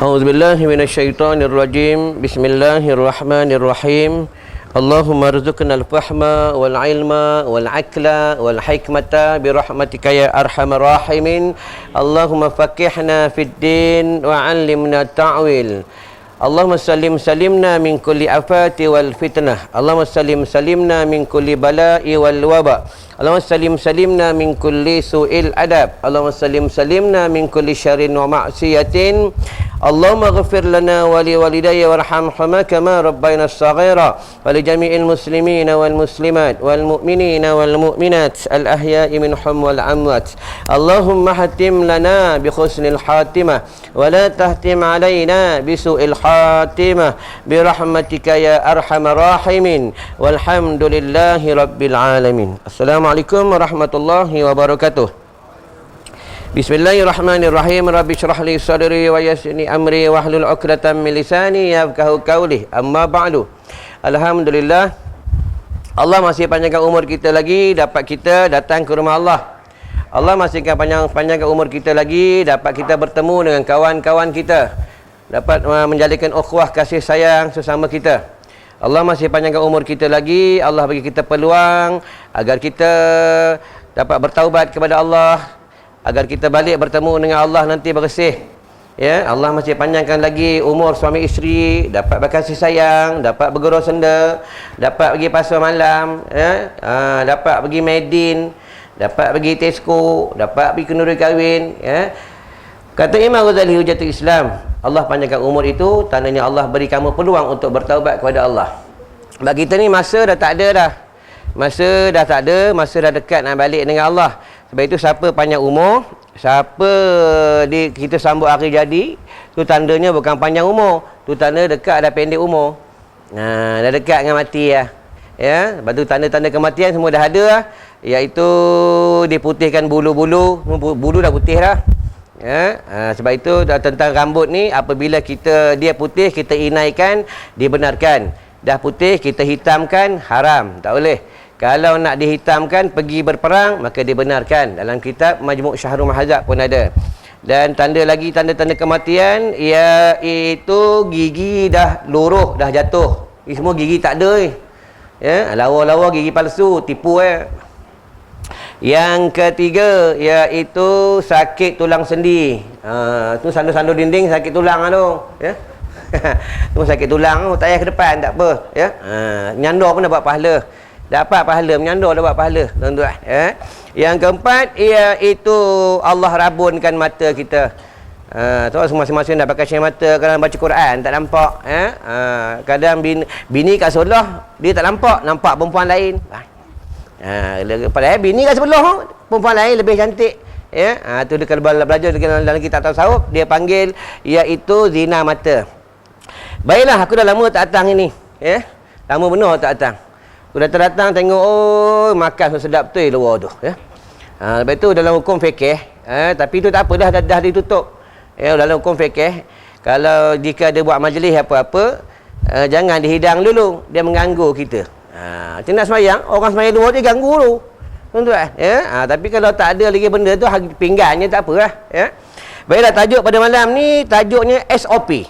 A'udzubillahi minasyaitonirrajim. Bismillahirrahmanirrahim. Allahumma rzuqnal fahma wal ilma wal akla wal hikmata birahmatika ya arhamar rahimin. Allahumma faqihna fid din wa 'allimna ta'wil. Allahumma salimna min kulli afati wal fitnah. Allahumma salimna min kulli bala'i wal waba. Allahumma salimna min kulli su'il adab. Allahumma salimna min kulli syarrin wa ma'siyatin. Allahumma ghafir lana wa li walidayya warhamhuma kama rabbayana saghira wa li jami'il muslimina wal muslimat wal mu'minina wal mu'minat al ahya'i minhum wal amwat. Allahumma hatim lana bi husnil khatimah wa la tahtim alaina bi su'il khatimah bi rahmatika ya arhamar rahimin walhamdulillahi rabbil alamin. Assalamualaikum warahmatullahi wabarakatuh. Bismillahirrahmanirrahim. Rabbi syrah li sadri wa yassirni amri wahlul 'uqdatam min lisani yafqahu qawli. Amma ba'du. Alhamdulillah, Allah masih panjangkan umur kita lagi dapat kita datang ke rumah Allah. Allah masih panjangkan umur kita lagi dapat kita bertemu dengan kawan-kawan kita, dapat menjalinkan ukhuwah kasih sayang sesama kita. Allah masih panjangkan umur kita lagi. Allah bagi kita peluang agar kita dapat bertaubat kepada Allah, agar kita balik bertemu dengan Allah nanti bersih. Ya, Allah masih panjangkan lagi umur suami isteri, dapat berkasih sayang, dapat bergurau senda, dapat pergi pasar malam, ya, dapat pergi Medin, dapat pergi Tesco, dapat pergi kenduri kahwin, ya. Kata Imam Ghazali Hujatul Islam, Allah panjangkan umur itu tandanya Allah beri kamu peluang untuk bertaubat kepada Allah. Sebab kita ni masa dah tak ada dah. Masa dah tak ada, masa dah dekat nak balik dengan Allah. Sebab itu siapa panjang umur, siapa kita sambut hari jadi, tu tandanya bukan panjang umur, tu tanda dekat dah pendek umur. Dah dekat dengan mati lah. Ya, lepas tu tanda-tanda kematian semua dah ada lah. Iaitu diputihkan bulu-bulu, bulu dah putih dah. Ya, sebab itu tentang rambut ni, apabila dia putih kita inaikan, dibenarkan. Dah putih kita hitamkan, haram, tak boleh. Kalau nak dihitamkan pergi berperang, maka dibenarkan. Dalam kitab Majmu' Syahrul Mahazab pun ada. Dan tanda-tanda kematian iaitu gigi dah luruh, dah jatuh. Ini semua gigi tak ada. Ya, lawa-lawa gigi palsu, tipu. Yang ketiga iaitu sakit tulang sendi. Tu sandu-sandu dinding sakit tulang tu, ya. Tu sakit tulang, tak payah ke depan, tak apa, ya. Nyandor pun dapat pahala. Dapat pahala, menyandor dapat pahala, tuan-tuan, ya. Yang keempat iaitu Allah rabunkan mata kita. Tu masing-masing dah pakai syai mata, kadang baca Quran tak nampak, ya. Kadang bini kat sebelah dia tak nampak perempuan lain. Padahal bini kat sebelah perempuan lain lebih cantik, ya. Tu dia kalau belajar dalam kitab tasawuf dia panggil iaitu zina mata. Baiklah, aku dah lama tak datang ini, ya. Lama benar tak datang. Aku datang tengok, oh, makan sedap betul luar tu, ya. Lepas tu dalam hukum fikih, tapi tu tak apa, dah ditutup. Ya, dalam hukum fikih, kalau jika dia buat majlis apa-apa, jangan dihidang dulu, dia mengganggu kita. Kita nak semayang, orang semayang luar dia ganggu dulu, tuan-tuan, ya. Tapi kalau tak ada lagi benda tu, pinggannya tak apalah, ya. Baiklah, tajuk pada malam ni tajuknya SOP.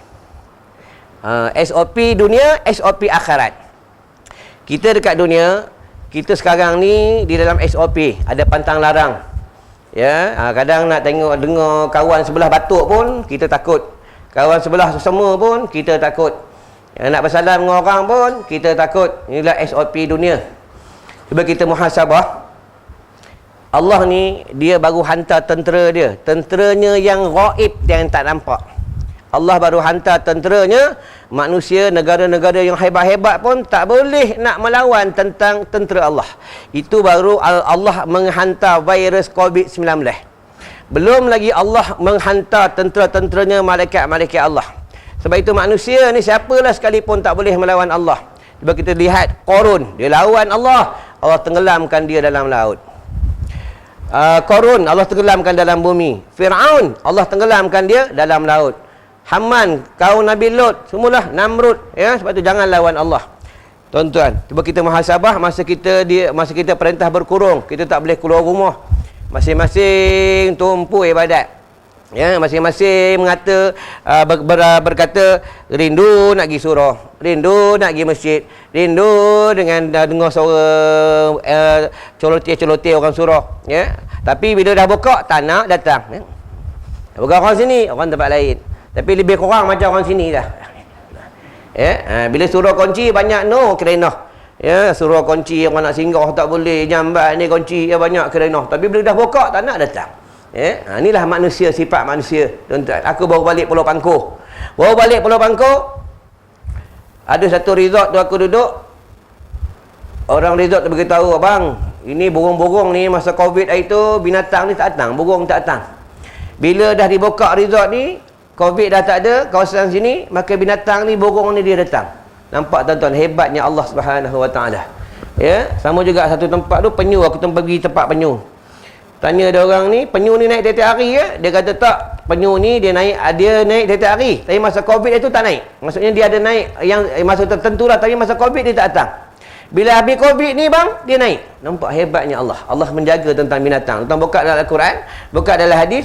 SOP dunia, SOP akhirat. Kita dekat dunia, kita sekarang ni di dalam SOP, ada pantang larang. Ya, kadang nak dengar kawan sebelah batuk pun kita takut. Kawan sebelah semua pun kita takut. Ya, nak bersalam dengan orang pun kita takut. Inilah SOP dunia. Cuba kita muhasabah. Allah ni dia baru hantar tentera dia. Tenteranya yang ghaib, yang tak nampak. Allah baru hantar tenteranya. Manusia, negara-negara yang hebat-hebat pun tak boleh nak melawan tentang tentera Allah. Itu baru Allah menghantar virus COVID-19. Belum lagi Allah menghantar tentera-tenteranya, malaikat-malaikat Allah. Sebab itu manusia ni siapalah sekalipun tak boleh melawan Allah. Cuba kita lihat Qarun, dia lawan Allah, Allah tenggelamkan dia dalam laut. Qarun, Allah tenggelamkan dalam bumi. Fir'aun, Allah tenggelamkan dia dalam laut. Haman, kaum Nabi Lut, semualah Namrud, ya. Sebab tu jangan lawan Allah. Tuan-tuan, cuba kita muhasabah masa kita perintah berkurung, kita tak boleh keluar rumah. Masing-masing tumpu ibadat. Ya, masing-masing mengata berkata rindu nak pergi surau, rindu nak pergi masjid, rindu dengan dengar suara celoteh orang surau, ya. Tapi bila dah buka tak nak datang, ya. Bukan orang sini, orang tempat lain. Tapi lebih kurang macam orang sini dah. Ya, bila surau kunci banyak kerenah. Ya, surau kunci orang nak singgah tak boleh, jambat ni kunci ya banyak kerenah. Tapi bila dah buka tak nak datang. Ya, inilah manusia, sifat manusia. Tuan-tuan, aku baru balik Pulau Pangkor. Ada satu resort tu aku duduk. Orang resort tu beritahu, abang, ini burung-burung ni masa Covid itu binatang ni tak datang, burung tak datang. Bila dah dibuka resort ni, Covid dah tak ada kawasan sini, maka binatang ni, burung ni dia datang. Nampak tuan-tuan, hebatnya Allah Subhanahu Wa Taala. Ya, sama juga satu tempat tu penyu, aku pergi tempat penyu. Tanya ada orang ni, penyu ni naik tiap hari ya? Dia kata tak, penyu ni dia naik tiap hari. Tapi masa Covid itu tak naik. Maksudnya dia ada naik yang masa tertentu lah, tapi masa Covid dia tak datang. Bila habis Covid ni bang, dia naik. Nampak hebatnya Allah. Allah menjaga tentang binatang. Tuan buka dalam Al-Quran, buka dalam hadis.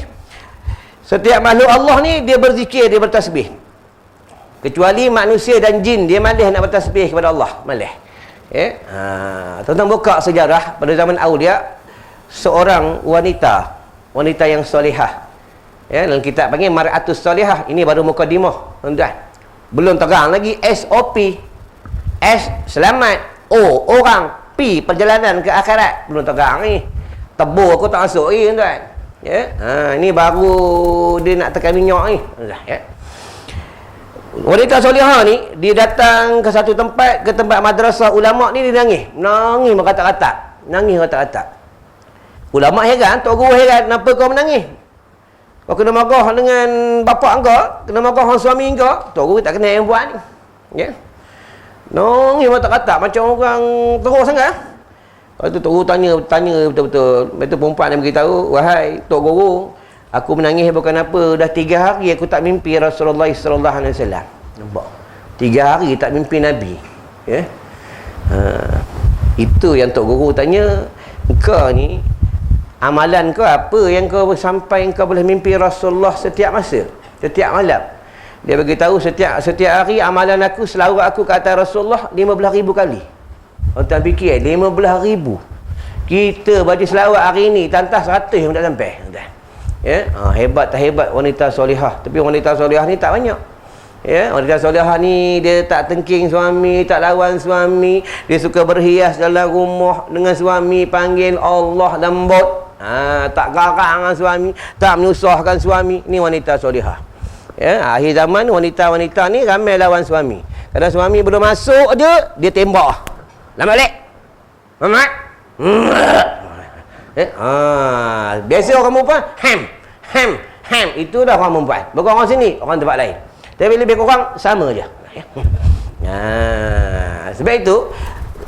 Setiap makhluk Allah ni dia berzikir, dia bertasbih. Kecuali manusia dan jin, dia malah nak bertasbih kepada Allah, malah. Ya. Tuan buka sejarah pada zaman Aulia. Seorang wanita yang solihah, ya, dalam kitab panggil Mar'atus Solihah. Ini baru mukadimah, tuan-tuan. Belum terang lagi SOP. S selamat, O orang, P perjalanan ke akhirat. Belum terang ni. Tebur aku tak masuk ni, tuan-tuan. Ya, ini baru dia nak tekan minyak ni, tuan-tuan, ya. Wanita solihah ni dia datang ke satu tempat, ke tempat madrasah ulama ni, dia nangis kata-kata. Ulama heran, tok guru heran, kenapa kau menangis? Kau kena marah dengan bapak engkau, kena marah dengan suami engkau. Tok guru tak kenal yang buat ni. Ya. Nangis kata-kata macam orang teruk sangat. Lepas tu tok guru tanya betul-betul. Lepas tu perempuan dia beritahu, wahai tok guru, aku menangis bukan apa, dah 3 hari aku tak mimpi Rasulullah sallallahu alaihi wasallam. Nampak? 3 hari tak mimpi Nabi. Ya. Itu yang tok guru tanya, engkau ni amalan kau apa yang kau sampai kau boleh mimpi Rasulullah setiap masa, setiap malam? Dia beritahu setiap hari amalan aku selawat aku ke atas Rasulullah 15,000 kali. Tuan fikir 15,000. Kita baca selawat hari ni tantas 100 pun tak sampai. Ya, hebat tak hebat wanita solihah. Tapi wanita solihah ni tak banyak. Ya, wanita solihah ni dia tak tengking suami, tak lawan suami, dia suka berhias dalam rumah dengan suami, panggil Allah lembut. Tak garang dengan suami, tak menyusahkan suami. Ni wanita solihah. Ya, akhir zaman wanita-wanita ni ramai lawan suami. Kadang suami belum masuk dia tembak. Lama balik. Mamat. Biasa orang perempuan ham. Itu dah orang perempuan. Bukan orang sini, orang tempat lain. Tapi lebih kurang sama je. Sebab itu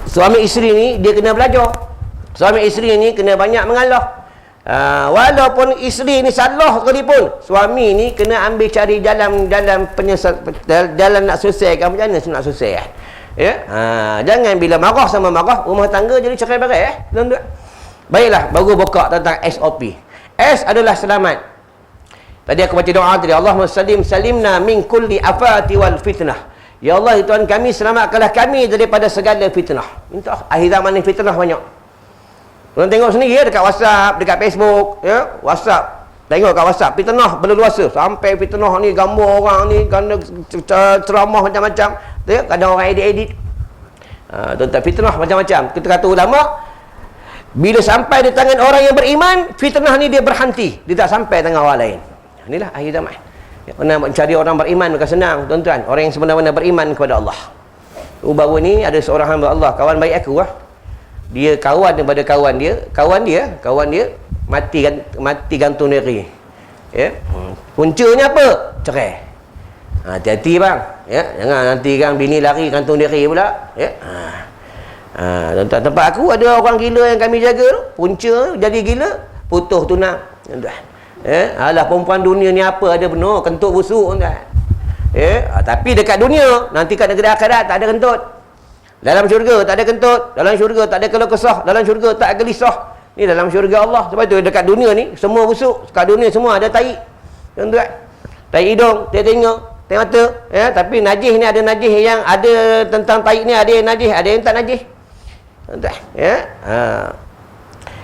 suami isteri ni dia kena belajar. Suami isteri ni kena banyak mengalah. Walaupun isteri ni salah sekalipun, suami ni kena ambil cari jalan jalan nak selesaikan. Macam mana nak selesai? Ya? Jangan bila marah sama marah, rumah tangga jadi cerai berai. Baiklah, baru buka tentang SOP. S adalah selamat. Tadi aku baca doa tadi, Allahumma salimna min kulli afati wal fitnah. Ya Allah, Tuhan kami, selamatkanlah kami daripada segala fitnah. Minta akhir zaman ni fitnah banyak. Tuan tengok sendiri ya, dekat WhatsApp, dekat Facebook, ya, WhatsApp. Tengok kat WhatsApp, fitnah berluasa. Sampai fitnah ni gambar orang ni, ceramah macam-macam. Ya, kadang orang edit-edit. Tuan-tuan, fitnah macam-macam. Kita kata ulama, bila sampai di tangan orang yang beriman, fitnah ni dia berhenti. Dia tak sampai tangan orang lain. Inilah akhir zaman. Nak mencari orang beriman bukan senang, tuan-tuan. Orang yang sebenar-benar beriman kepada Allah. Baru ni ada seorang hamba Allah, kawan baik aku lah. Dia kawan daripada kawan dia mati gantung diri. Ya. Puncanya apa? Cerai. Hati-hati bang. Ya, jangan nanti kan bini lari gantung diri pula. Ya. Tuan-tuan, tempat aku ada orang gila yang kami jaga tu, punca jadi gila, putus tunang. Tuan-tuan. Alah, perempuan dunia ni apa ada benar, kentut busuk, tuan-tuan. Tapi dekat dunia, nanti kat negeri akhirat tak ada kentut. Dalam syurga tak ada kentut, dalam syurga tak ada keluh kesah, dalam syurga tak ada gelisah. Ni dalam syurga Allah. Sebab tu dekat dunia ni semua busuk, dekat dunia semua ada tai. Tuan-tuan. Tai hidung, tai tengok, tai mata, ya, tapi najis ni ada najis yang ada tentang tai ni, ada yang najis, ada yang tak najis. Tuan-tuan, ya.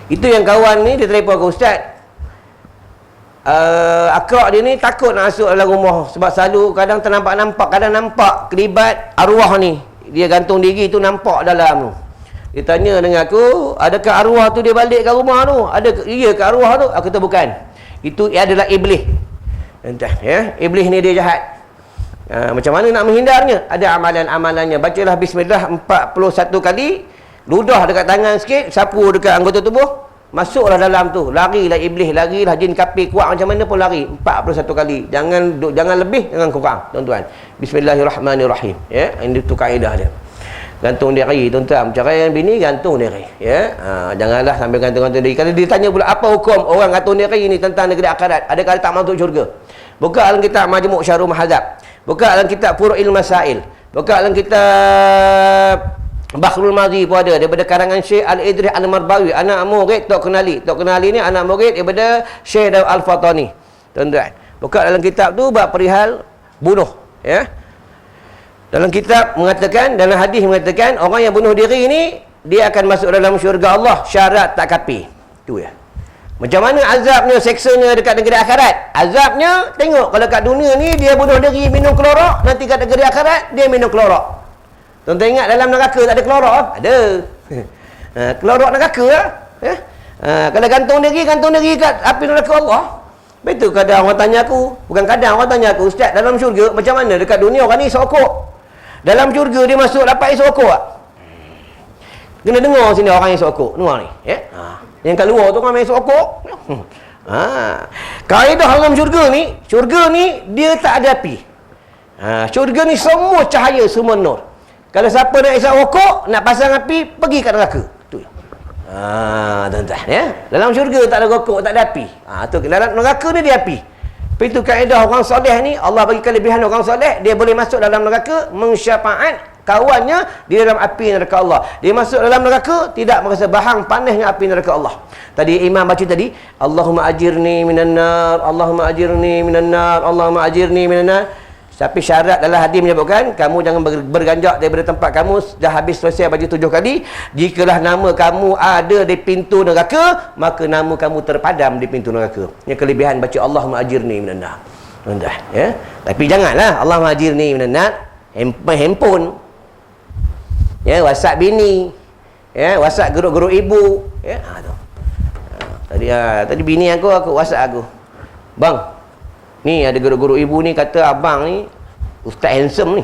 Itu yang kawan ni dia telefon ke ustaz. Akak dia ni takut nak masuk dalam rumah sebab selalu kadang ternampak-nampak, kadang nampak kelibat arwah ni. Dia gantung diri tu nampak dalam tu. Dia tanya dengan aku, adakah arwah tu dia balik ke rumah tu? Ada iya ke arwah tu? Aku kata bukan. Itu adalah iblis. Entah, ya. Iblis ni dia jahat. Macam mana nak menghindarnya? Ada amalan-amalannya. Bacalah bismillah 41 kali. Ludah dekat tangan sikit, sapu dekat anggota tubuh, masuklah dalam tu. Larilah iblis, larilah jin kafir kuat macam mana pun lari. 41 kali. Jangan lebih, jangan kurang, tuan-tuan. Bismillahirrahmanirrahim. Ya, ini tu kaedah dia. Gantung diri, tuan-tuan. Cara yang bini gantung diri, ya. Janganlah sambil gantung-gantung diri. Kalau ditanya pula apa hukum orang gantung diri ni tentang negeri akhirat, adakah tak masuk syurga? Buka dalam kitab Majmu' Syarul Mahadzab. Buka dalam kitab Furu'il Masail. Buka dalam kitab Bakhrul Madhi pun ada daripada karangan Syekh Al-Idris Al-Marbawi, anak murid Tok Kenali. Tok Kenali ni anak murid daripada Syekh Daud Al-Fatani. Tuan-tuan, buka dalam kitab tu bab perihal bunuh, ya. Dalam kitab mengatakan, dalam hadis mengatakan orang yang bunuh diri ni dia akan masuk dalam syurga Allah syarat tak kafir. Tu ya. Macam mana azabnya, seksanya dekat negeri akhirat? Azabnya tengok, kalau kat dunia ni dia bunuh diri minum klorok, nanti kat negeri akhirat dia minum klorok. Tuan-tuan ingat dalam neraka tak ada klorok? Ada. Klorok neraka lah. Ya? Kalau gantung diri kat api neraka Allah. Betul kadang orang tanya aku, bukan kadang orang tanya aku, ustaz, dalam syurga macam mana? Dekat dunia orang ni sokok. Dalam syurga dia masuk dapat sokok tak? Kena dengar sini orang yang sokok. Dengar ni. Ya? Yang kat luar tu orang main sokok. Kaedah dalam syurga ni dia tak ada api. Syurga ni semua cahaya, semua nur. Kalau siapa nak isap rokok, nak pasang api, pergi kat neraka. Tu. Tuan-tuan, ya. Dalam syurga tak ada rokok, tak ada api. Tu dalam neraka ni dia api. Tapi itu kaedah orang soleh ni, Allah bagi kelebihan orang soleh, dia boleh masuk dalam neraka mensyafaat kawannya di dalam api neraka Allah. Dia masuk dalam neraka tidak merasa bahang panasnya api neraka Allah. Tadi imam baca tadi, Allahumma ajirni minan nar, Allahumma ajirni minan nar, Allahumma ajirni minan nar. Tapi syarat dalam hadis menyebutkan kamu jangan berganjak daripada tempat kamu dah habis selesai baca 7 kali. Jikalau nama kamu ada di pintu neraka, maka nama kamu terpadam di pintu neraka. Yang kelebihan baca Allahumma ajirni minan nar. Tuan-tuan, ya. Tapi janganlah Allahumma ajirni minan nar handphone. Ya, WhatsApp bini. Ya, WhatsApp guru-guru ibu. Ya, tu. Tadi bini aku WhatsApp aku. Bang, ni ada guru-guru ibu ni kata abang ni ustaz handsome ni.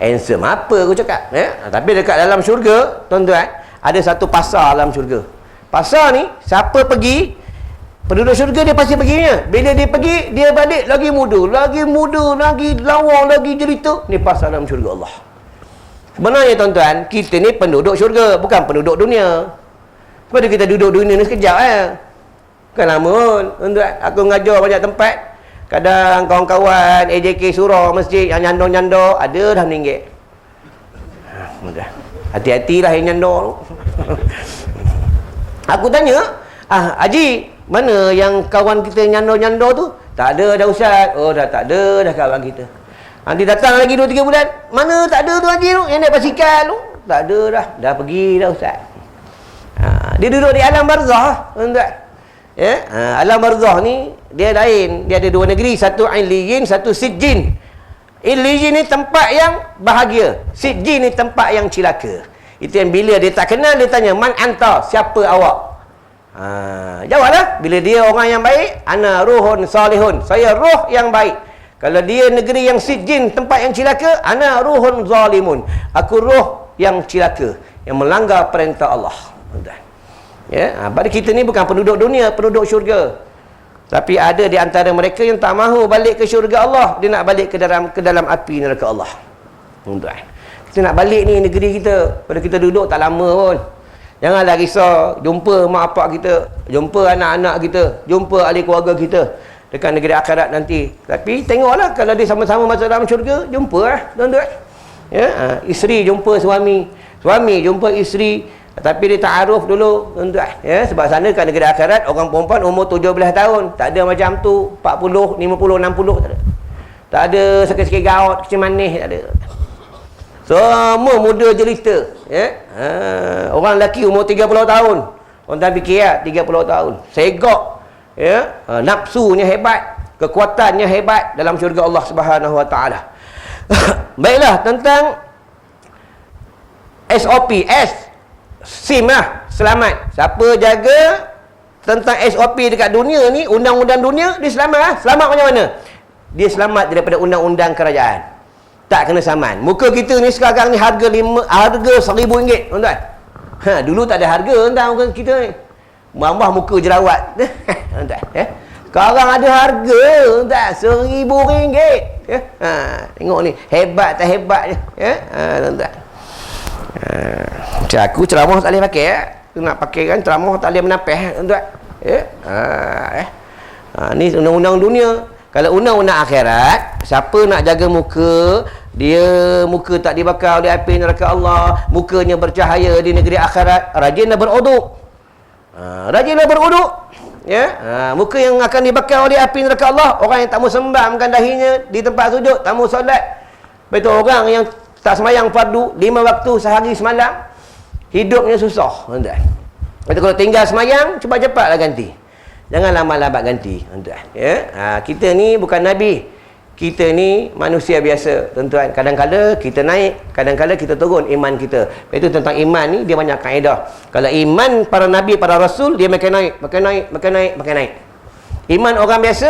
Handsome apa aku cakap, ya? Tapi dekat dalam syurga, tuan-tuan, ada satu pasar dalam syurga. Pasar ni siapa pergi, penduduk syurga dia pasti perginya. Bila dia pergi, dia balik lagi muda, lagi lawa, lagi jelita. Ni pasar dalam syurga Allah. Sebenarnya tuan-tuan, kita ni penduduk syurga, bukan penduduk dunia. Sebab kita duduk dunia ni sekejap bukan lama pun, tuan-tuan. Aku mengajar banyak tempat. Kadang kawan-kawan AJK surau masjid yang nyandor-nyandor ada dah meninggal. Hati-hatilah yang nyandor tu. Aku tanya, Haji, mana yang kawan kita nyandor-nyandor tu? Tak ada dah ustaz. Oh, dah tak ada dah kawan kita. Nanti datang lagi 2-3 bulan, mana tak ada tu Haji tu yang naik basikal tu? Tak ada dah pergi dah ustaz. Dia duduk di alam barzah, tuan-tuan. Ya, alam barzah ni dia lain. Dia ada 2 negeri, satu Illiyin, satu Sijjin. Illiyin ni tempat yang bahagia, Sijjin ni tempat yang cilaka. Itu yang bila dia tak kenal, dia tanya, man anta, siapa awak? Jawablah. Bila dia orang yang baik, ana ruhun salihun, saya roh yang baik. Kalau dia negeri yang Sijjin, tempat yang cilaka, ana ruhun zalimun, aku roh yang cilaka, yang melanggar perintah Allah. Ya, pada kita ni bukan penduduk dunia, penduduk syurga. Tapi ada di antara mereka yang tak mahu balik ke syurga Allah, dia nak balik ke dalam api neraka Allah. Tuan-tuan, kita nak balik ni negeri kita. Pada kita duduk tak lama pun. Janganlah risau jumpa mak bapak kita, jumpa anak-anak kita, jumpa ahli keluarga kita dekat negeri akhirat nanti. Tapi tengoklah kalau dia sama-sama masuk dalam syurga, jumpalah tuan-tuan. Ya, isteri jumpa suami, suami jumpa isteri, Tapi dia ta'aruf dulu, tuan-tuan. Ya, sebab sana kat negeri akhirat, orang perempuan umur 17 tahun. Tak ada macam tu, 40, 50, 60, tak ada. Tak ada sikit-sikit gaut, kecil manis, tak ada. Semua muda jelita. Ya? Orang lelaki umur 30 tahun. Orang tak fikir ya, 30 tahun. Segok. Ya? Nafsunya hebat. Kekuatannya hebat dalam syurga Allah Subhanahu Wa Taala. Baiklah, tentang SOP, SIM lah, selamat. Siapa jaga tentang SOP dekat dunia ni, undang-undang dunia, dia selamat lah. Selamat macam mana? Dia selamat daripada undang-undang kerajaan. Tak kena saman. Muka kita ni sekarang ni harga RM1,000, tuan-tuan. Dulu tak ada harga tentang muka kita ni. Mambah muka jerawat. Tuan-tuan, sekarang ada harga, tuan-tuan, RM1,000. Tengok ni, hebat tak hebatnya. Tuan-tuan. Macam aku ceramah tak boleh pakai. Aku nak pakai kan ceramah tak boleh menapih, tuan-tuan. Ni undang-undang dunia. Kalau undang-undang akhirat, siapa nak jaga muka, dia muka tak dibakar oleh api neraka Allah, mukanya bercahaya di negeri akhirat, rajinlah beruduk. Rajinlah beruduk. Ya, muka yang akan dibakar oleh api neraka Allah, orang yang tak mau sembahkan dahinya di tempat sujud, tak mau solat. Betul, orang yang tak semayang fardu 5 waktu sehari semalam, hidupnya susah, tuan-tuan. Betul, kalau tinggal semayang, cepat-cepatlah ganti. Jangan lambat-lambat ganti, tuan-tuan. Ya, kita ni bukan nabi. Kita ni manusia biasa, tuan-tuan. Kadang-kadang kita naik, kadang-kadang kita turun iman kita. Itu tentang iman ni dia banyak kaedah. Kalau iman para nabi, para rasul, dia makin naik, makin naik, makin naik, makin naik. Iman orang biasa,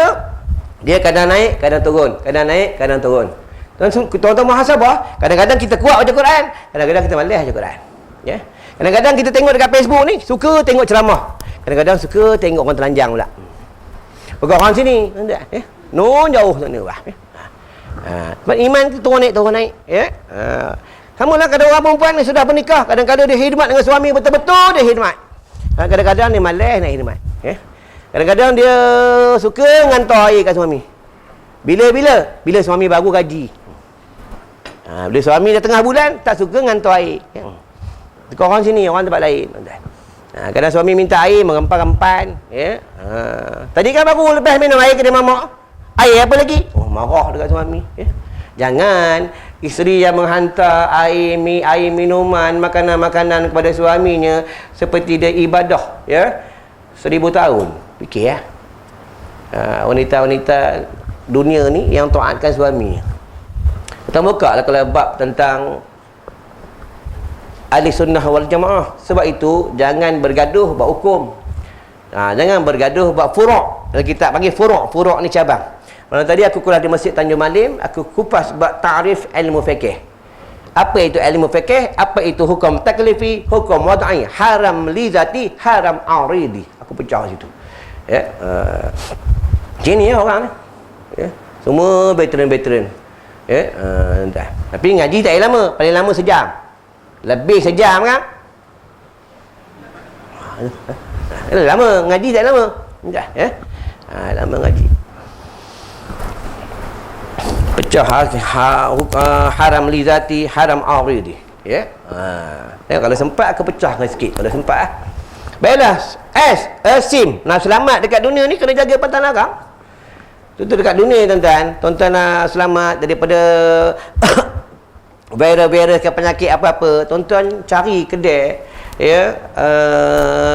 dia kadang naik, kadang turun, kadang naik, kadang turun. Tuan-tuan muhasabah, kadang-kadang kita kuat baca Quran, kadang-kadang kita malas baca Quran. Ya. Kadang-kadang kita tengok dekat Facebook ni, suka tengok ceramah. Kadang-kadang suka tengok orang telanjang pula. Pegang orang sini, tuan-tuan, non jauh sana bah. Sebab iman tu turun naik. Ya. Sama lah kadang orang perempuan ni sudah bernikah, kadang-kadang dia khidmat dengan suami, betul-betul dia khidmat. Kadang-kadang dia malas nak khidmat. Ya. Kadang-kadang dia suka ngantar air kat suami. Bila suami baru gaji. Bila suami dah tengah bulan, tak suka ngantar air. Ya. Dekat orang sini, orang tempat lain. Kadang suami minta air, merempan-rempan. Ya. Tadi kan baru lepas minum air ke dia mamak. Air apa lagi? Oh, marah dekat suami. Ya. Jangan isteri yang menghantar air minuman, makanan-makanan kepada suaminya seperti dia ibadah. Ya. 1000 tahun. Fikir ya. Wanita-wanita dunia ni yang taatkan suami. Kita buka lah kalau bab tentang ahli sunnah wal jamaah. Sebab itu jangan bergaduh bab hukum. Jangan bergaduh bab furu'. Kalau kita panggil furu' ni cabang. Malam tadi aku kuliah di Masjid Tanjung Malim, aku kupas bab ta'rif ilmu fiqh. Apa itu ilmu fiqh? Apa itu hukum taklifi, hukum wad'i, haram li zati, haram aridi. Aku pecah situ. Ya. Gini ya orang ni. Ya. Semua veteran. Ya. Entah. Tapi ngaji tak lama, paling lama sejam. Lebih sejam kan? Lama ngaji tak lama. Entah, ya. Lama ngaji. Pecah haram li zati, haram aridi. Ya. Kalau sempat aku pecahkan sikit kalau sempat. Baiklah, SIM nak selamat dekat dunia ni kena jaga pantang larang. Itu dekat dunia tuan-tuan. Tuan-tuan nak selamat daripada virus ke penyakit apa-apa, tuan-tuan cari kedai ya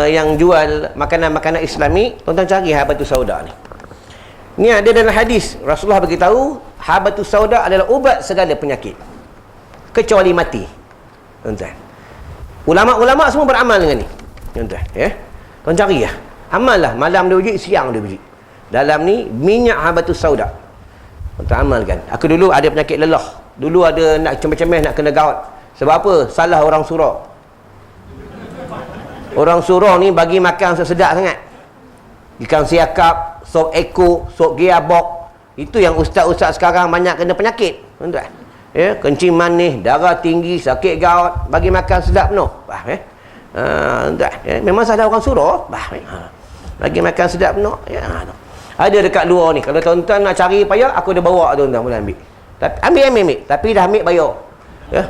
yang jual makanan-makanan Islami, tuan-tuan cari habatus sauda ni. Ni ada dalam hadis Rasulullah beritahu habatus sauda adalah ubat segala penyakit kecuali mati. Tuan-tuan. Ulama-ulama semua beramal dengan ni. Tuan-tuan, ya. Tuan cari ya. Amal lah, malam dia uji, siang dia uji. Dalam ni minyak habatus sauda. Tuan amalkan. Aku dulu ada penyakit lelah. Dulu ada nak cemeh-cemeh nak kena gout. Sebab apa? Salah orang surau. Orang surau ni bagi makan sedap sangat. Ikan siakap, sop ekor, sop gearbox. Itu yang ustaz-ustaz sekarang banyak kena penyakit. Tuan-tuan. Ya, kencing manis, darah tinggi, sakit gout, bagi makan sedap penuh. Faham ya? Tuan-tuan, ya, memang salah orang surau. Faham ya? Bagi makan sedap penuh. Ya, ada dekat luar ni. Kalau tuan-tuan nak cari payah, aku dah bawa tuan-tuan boleh ambil. Tapi ambil. Tapi dah ambil bayar. Ya.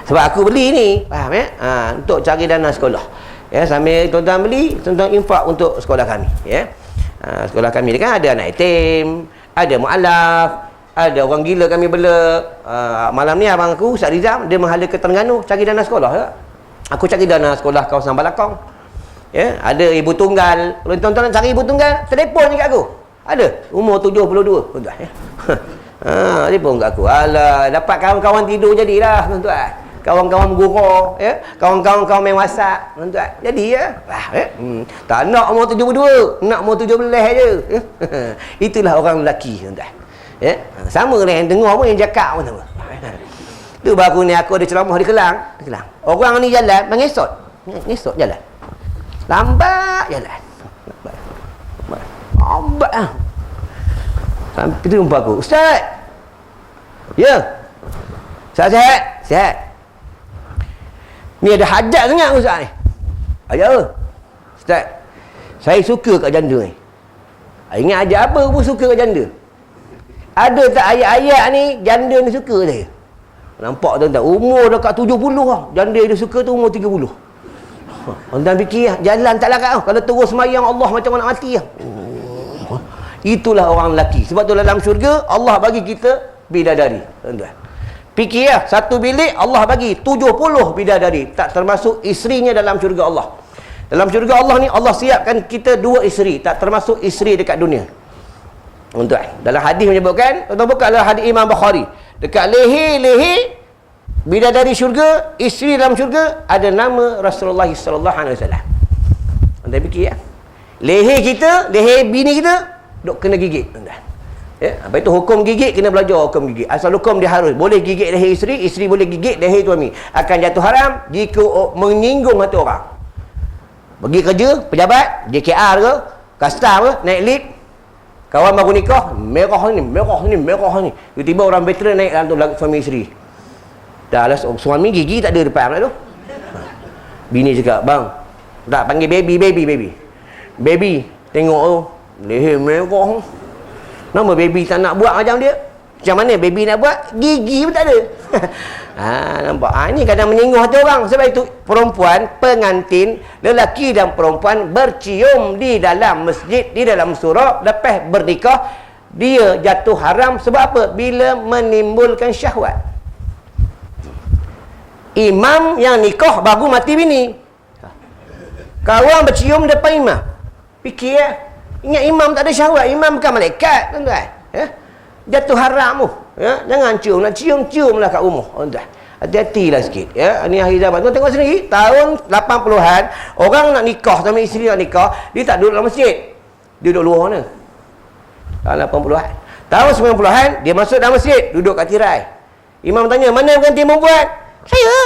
Sebab aku beli ni, faham ya? Untuk cari dana sekolah. Ya, sambil tuan-tuan beli, tuan-tuan infak untuk sekolah kami, ya. Sekolah kami ni kan ada anak yatim, ada mualaf, ada orang gila kami bela. Malam ni abang aku Ustaz Rizam, dia menghala ke Terengganu cari dana sekolah, ya. Aku cari dana sekolah kawasan Balakong. Ya, ada ibu tunggal. Kalau tuan-tuan nak cari ibu tunggal, telefon je kat aku. Ada, umur 72, tuan-tuan, ya. Telefon kat aku. Alah, dapat kawan-kawan tidur jadilah, tuan-tuan. Kawan-kawan bergurau, ya. Kawan-kawan main WhatsApp, tuan-tuan. Jadi ya. Tak nak umur 72, nak umur 17 je. Ya? Itulah orang lelaki, tuan-tuan. Ya. Sama lah yang dengar pun yang cakap pun sama. Tu baru ni aku ada ceramah di Kelang. Orang ni jalan mengesot. Ngesot jalan. Lambat jalan. Lambat. Sampai tu jumpa aku. Ustaz. Ya. Sihat. Ni ada hajat sangat Ustaz ni. Ya. Ustaz. Saya suka kat janda ni. Ingat ajak apa pun suka kat janda. Ada tak ayat-ayat ni janda ni suka saya. Nampak tuan-tuan, umur dekat 70 lah. Janda dia suka tu umur 30. Tuan-tuan fikir lah, jalan tak larat lah. Kalau terus semayang Allah macam nak mati lah. Itulah orang lelaki. Sebab tu dalam syurga Allah bagi kita bidadari, tuan-tuan. Fikir lah, satu bilik Allah bagi 70 bidadari. Tak termasuk isterinya dalam syurga Allah. Dalam syurga Allah ni Allah siapkan kita 2 isteri. Tak termasuk isteri dekat dunia. Tuan-tuan, dalam hadis menyebutkan, tuan-tuan buka dalam hadis Imam Bukhari, dekat leher bidadari syurga, isteri dalam syurga ada nama Rasulullah sallallahu alaihi wasallam. Anda fikir ya. Leher kita, leher bini kita dok kena gigit, tuan-tuan. Ya, apa itu hukum gigit, kena belajar hukum gigit. Asal hukum dia harus boleh gigit leher isteri, isteri boleh gigit leher suami. Akan jatuh haram jika menyinggung hati orang. Pergi kerja, pejabat, JKR ke, custom ke, naik lift, kawan baru nikah, merah ni. Tiba-tiba orang veteran naik dalam tu suami isteri. Dah lah, suami gigi tak ada depan lah tu. Bini cakap, bang, tak panggil baby. Baby, tengok tu, leher merah. Nama baby tak nak buat macam dia. Macam mana baby nak buat? Gigi pun tak ada. Nampak? Ini kadang menyinggung hati orang. Sebab itu perempuan, pengantin, lelaki dan perempuan bercium di dalam masjid, di dalam surau, lepas bernikah, dia jatuh haram. Sebab apa? Bila menimbulkan syahwat. Imam yang nikah baru mati bini, kawan bercium depan imam. Fikir ya. Ingat imam tak ada syahwat. Imam bukan malaikat, tuan-tuan. Ya? Jatuh haram tu. Ya? Jangan cium. Nak cium-ciumlah kat rumah, tuan-tuan. Hati-hatilah sikit. Ya? Ini akhir zaman. Tuan tengok sendiri, tahun 80-an, orang nak nikah sama isteri nak nikah, dia tak duduk dalam masjid. Dia duduk luar mana? Tahun 80-an. Tahun 90-an, dia masuk dalam masjid, duduk kat tirai. Imam tanya, mana pengantin perempuan? Saya.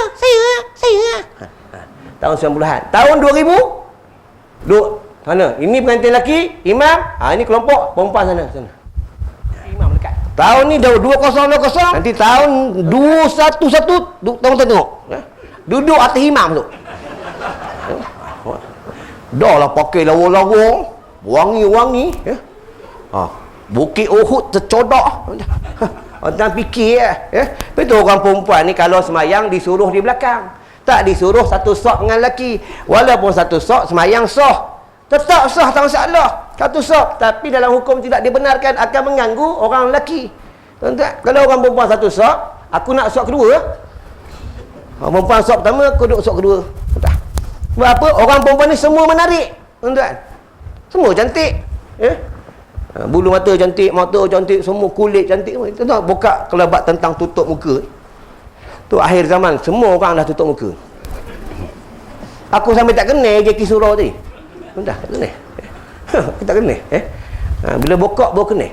Tahun 90-an. Tahun 2000, duduk sana. Ini pengantin lelaki, imam. Ini kelompok perempuan sana. Imam dekat. Tahun ni dah 2020. Nanti tahun 211 tahun tengok. Ya? Duduk atas imam tu. Dah lah pakai lawa-lawa, wangi-wangi. Ya? Bukit Uhud tercodak. Orang fikir ya. Betul orang perempuan ni kalau semayang disuruh di belakang. Tak disuruh satu sok dengan lelaki. Walaupun satu sok semayang sah. Tetap sah, tak masalah. Satu sok. Tapi dalam hukum tidak dibenarkan, akan mengganggu orang lelaki. Tuan-tuan, kalau orang perempuan satu sok, aku nak sok kedua. Orang perempuan sok pertama, aku duduk sok kedua. Tuan-tuan. Sebab apa? Orang perempuan ni semua menarik. Tuan-tuan. Semua cantik. Ya? Bulu mata cantik, mata cantik, semua kulit cantik. Tuan-tuan, buka kelebat tentang tutup muka. Tu akhir zaman, semua orang dah tutup muka. Aku sampai tak kenal Jackie Surau tadi. Dah tak kena. Tak kena. Bila bokak baru kena.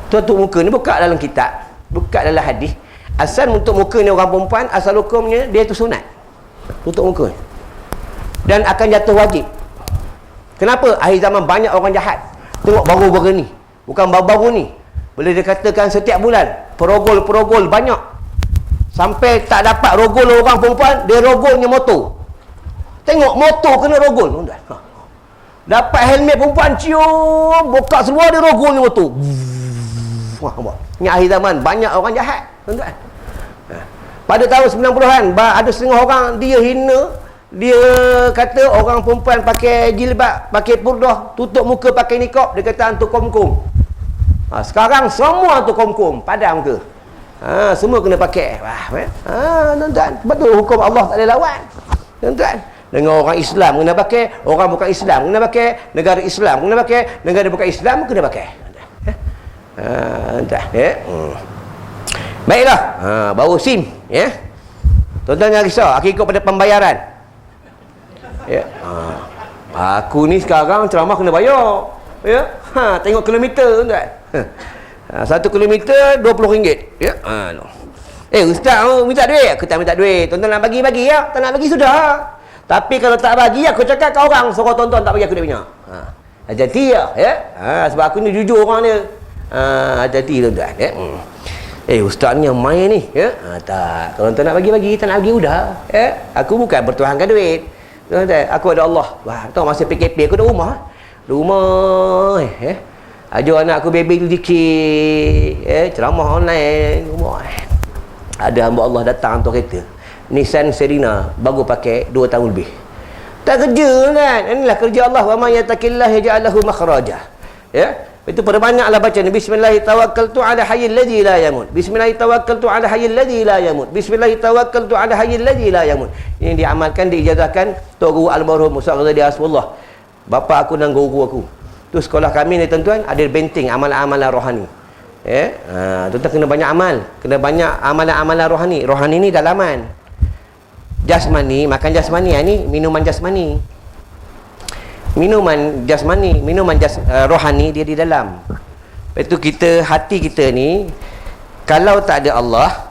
Tutup muka ni buka dalam kitab, buka dalam hadis. Asal untuk muka ni orang perempuan, asal hukumnya dia tu sunat. Tutup muka. Dan akan jatuh wajib. Kenapa? Akhir zaman banyak orang jahat. Tengok baru-baru ni. Bukan baru-baru ni. Boleh dikatakan setiap bulan perogol-perogol banyak. Sampai tak dapat rogol orang perempuan, dia rogolnya motor. Tengok motor kena rogol, tuan-tuan. Dapat helmet perempuan cium, buka seluar dia rogolnya motor. Wah, ini akhir zaman banyak orang jahat, tuan-tuan. Pada tahun 90-an ada setengah orang dia hina, dia kata orang perempuan pakai jilbab, pakai purdah, tutup muka pakai niqab, dia kata antu komkom. Sekarang semua antu komkom, padam ke? Semua kena pakai. Tuan-tuan, betul hukum Allah tak ada lawan. Tuan-tuan, dengan orang Islam kena pakai, orang bukan Islam kena pakai, negara Islam kena pakai, negara bukan Islam kena pakai. Tuan-tuan, baiklah, baru SIM, ya. Tuan-tuan jangan risau, aku ikut pada pembayaran. Ya. Aku ni sekarang ceramah kena bayar. Ya. Tengok kilometer, tuan-tuan. 1 kilometer RM20. Ya. Ustaz minta duit. Aku tak minta duit. Tuan-tuan nak bagi-bagi ya. Tak nak bagi sudah. Tapi kalau tak bagi, aku cakap kat orang suruh tuan-tuan tak bagi aku duit banyak. Hati-hati ya. Sebab aku ni jujur orang dia. Hati-hati tuan-tuan. Ya. Ustaz ni yang main ni. Ya. Tak. Kalau tuan nak bagi-bagi, tak nak bagi sudah. Ya. Aku bukan bertuhankan duit. Tuan-tuan, aku ada Allah. Tahu masa PKP aku ada rumah. Rumah. Ajar anak aku baby tu zikir, ceramah online, rumah. Ada hamba Allah datang hantar kereta Nissan Serena, baru pakai 2 tahun lebih. Tak kerja kan? Inilah kerja Allah. Wa may yattaqillah yaj'al lahu makhraja. Ya. Itu perbanyaklah baca ni, bismillahirrahmanirrahim ala hayyil ladzi la yamut. Bismillahirrahmanirrahim ala hayyil ladzi la yamut. Bismillahirrahmanirrahim ala hayyil ladzi la yamut. Ini diamalkan, diijazahkan Tok Guru Almarhum Ustaz Ghazali Asfullah. Bapa aku dan guru aku. Tu sekolah kami ni tuan-tuan ada benteng amalan-amalan rohani. Tuan-tuan kena banyak amal, kena banyak amalan-amalan rohani. Rohani ni dalaman. Jasmani, makan jasmani, ni minuman jasmani. Minuman jasmani, rohani dia di dalam. Lepas tu kita, hati kita ni kalau tak ada Allah,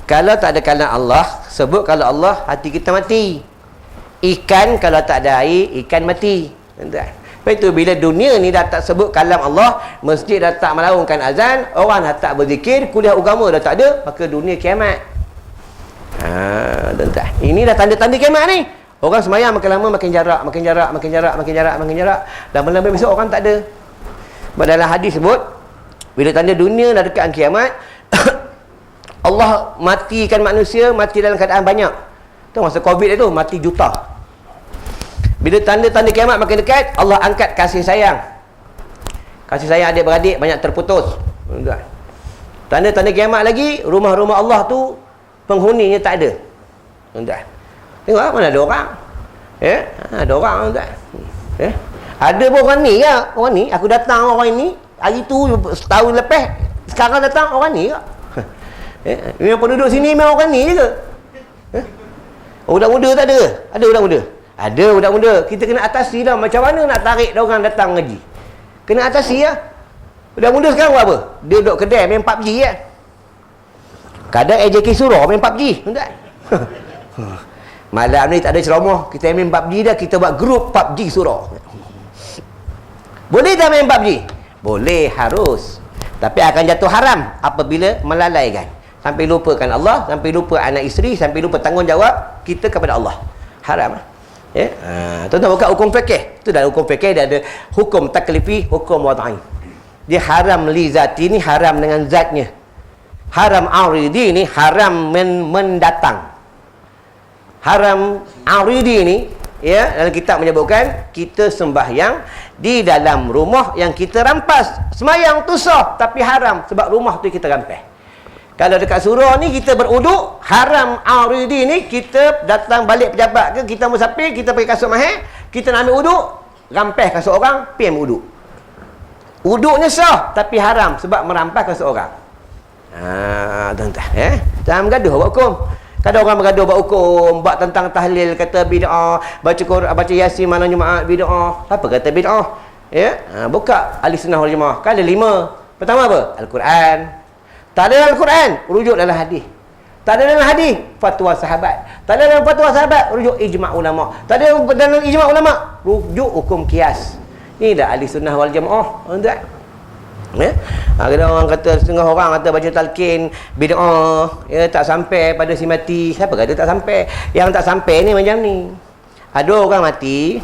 kalau tak ada kalam Allah, sebut kalau Allah, hati kita mati. Ikan kalau tak ada air, ikan mati. Tuan-tuan. Lepas itu bila dunia ni dah tak sebut kalam Allah, masjid dah tak melaungkan azan, orang dah tak berzikir, kuliah agama dah tak ada, maka dunia kiamat. Tuan-tuan, ini dah tanda-tanda kiamat ni. Orang semayang makin lama makin jarak, makin jarak, makin jarak, makin jarak, makin jarak. Lama-lama besok orang tak ada. Dalam hadis sebut, bila tanda dunia dah dekat kiamat, Allah matikan manusia, mati dalam keadaan banyak. Tu masa Covid itu mati juta. Bila tanda-tanda kiamat makin dekat, Allah angkat kasih sayang. Kasih sayang adik-beradik banyak terputus. Tanda-tanda kiamat lagi, rumah-rumah Allah tu penghuninya tak ada. Tengok mana ada orang. Ada orang tuan. Ada pun orang ni ke? Orang ni, aku datang orang ini, hari tu setahun lepas, sekarang datang orang ni ke? Memang penduduk sini memang orang ni je ke? Budak muda tak ada? Ada budak muda? Ada budak muda. Kita kena atasi dah. Macam mana nak tarik orang datang ngaji? Kena atasi lah. Budak muda sekarang buat apa? Dia duduk kedai main PUBG ya. Kadang AJK Surah main PUBG. Malam ni tak ada ceramah, kita main PUBG dah. Kita buat grup PUBG Surah. Boleh tak main PUBG? Boleh, harus. Tapi akan jatuh haram apabila melalaikan. Sampai lupakan Allah, sampai lupa anak isteri, sampai lupa tanggungjawab kita kepada Allah. Haram. Tuan-tuan buka hukum fikih. Itu dah hukum fikih, dia ada hukum taklifi, hukum wad'i. Dia haram li zati ni haram dengan zatnya. Haram aridi ni haram mendatang. Haram aridi ni ya, dalam kitab menyebutkan kita sembahyang di dalam rumah yang kita rampas. Semayang tu sah tapi haram sebab rumah tu kita rampas. Kalau dekat surau ni kita beruduk, haram aridi ni kita datang balik pejabat ke, kita musafir, kita pakai kasut mahal, kita nak ambil uduk, rampas kasut orang, pergi ambil uduk. Uduknya sah tapi haram sebab merampas kasut orang. Tuan-tuan, jangan bergaduh buat hukum. Kadang orang bergaduh buat hukum, buat tentang tahlil, kata bid'ah, baca Quran, baca Yasin malam Jumaat bid'ah. Apa kata bid'ah? Buka Ahlussunnah wal Jamaah. Kan ada 5. Pertama apa? Al-Quran. Tak ada dalam Al-Quran, rujuk dalam hadis. Tak ada dalam hadis, fatwa sahabat. Tak ada dalam fatwa sahabat, rujuk ijma' ulama. Tak ada dalam ijma' ulama, rujuk hukum qiyas. Ini dah Ahlussunnah wal Jamaah. Tuan-tuan. Kadang orang kata, setengah orang kata baca talqin bid'ah, tak sampai pada si mati. Siapa kata tak sampai? Yang tak sampai ni macam ni. Ada orang mati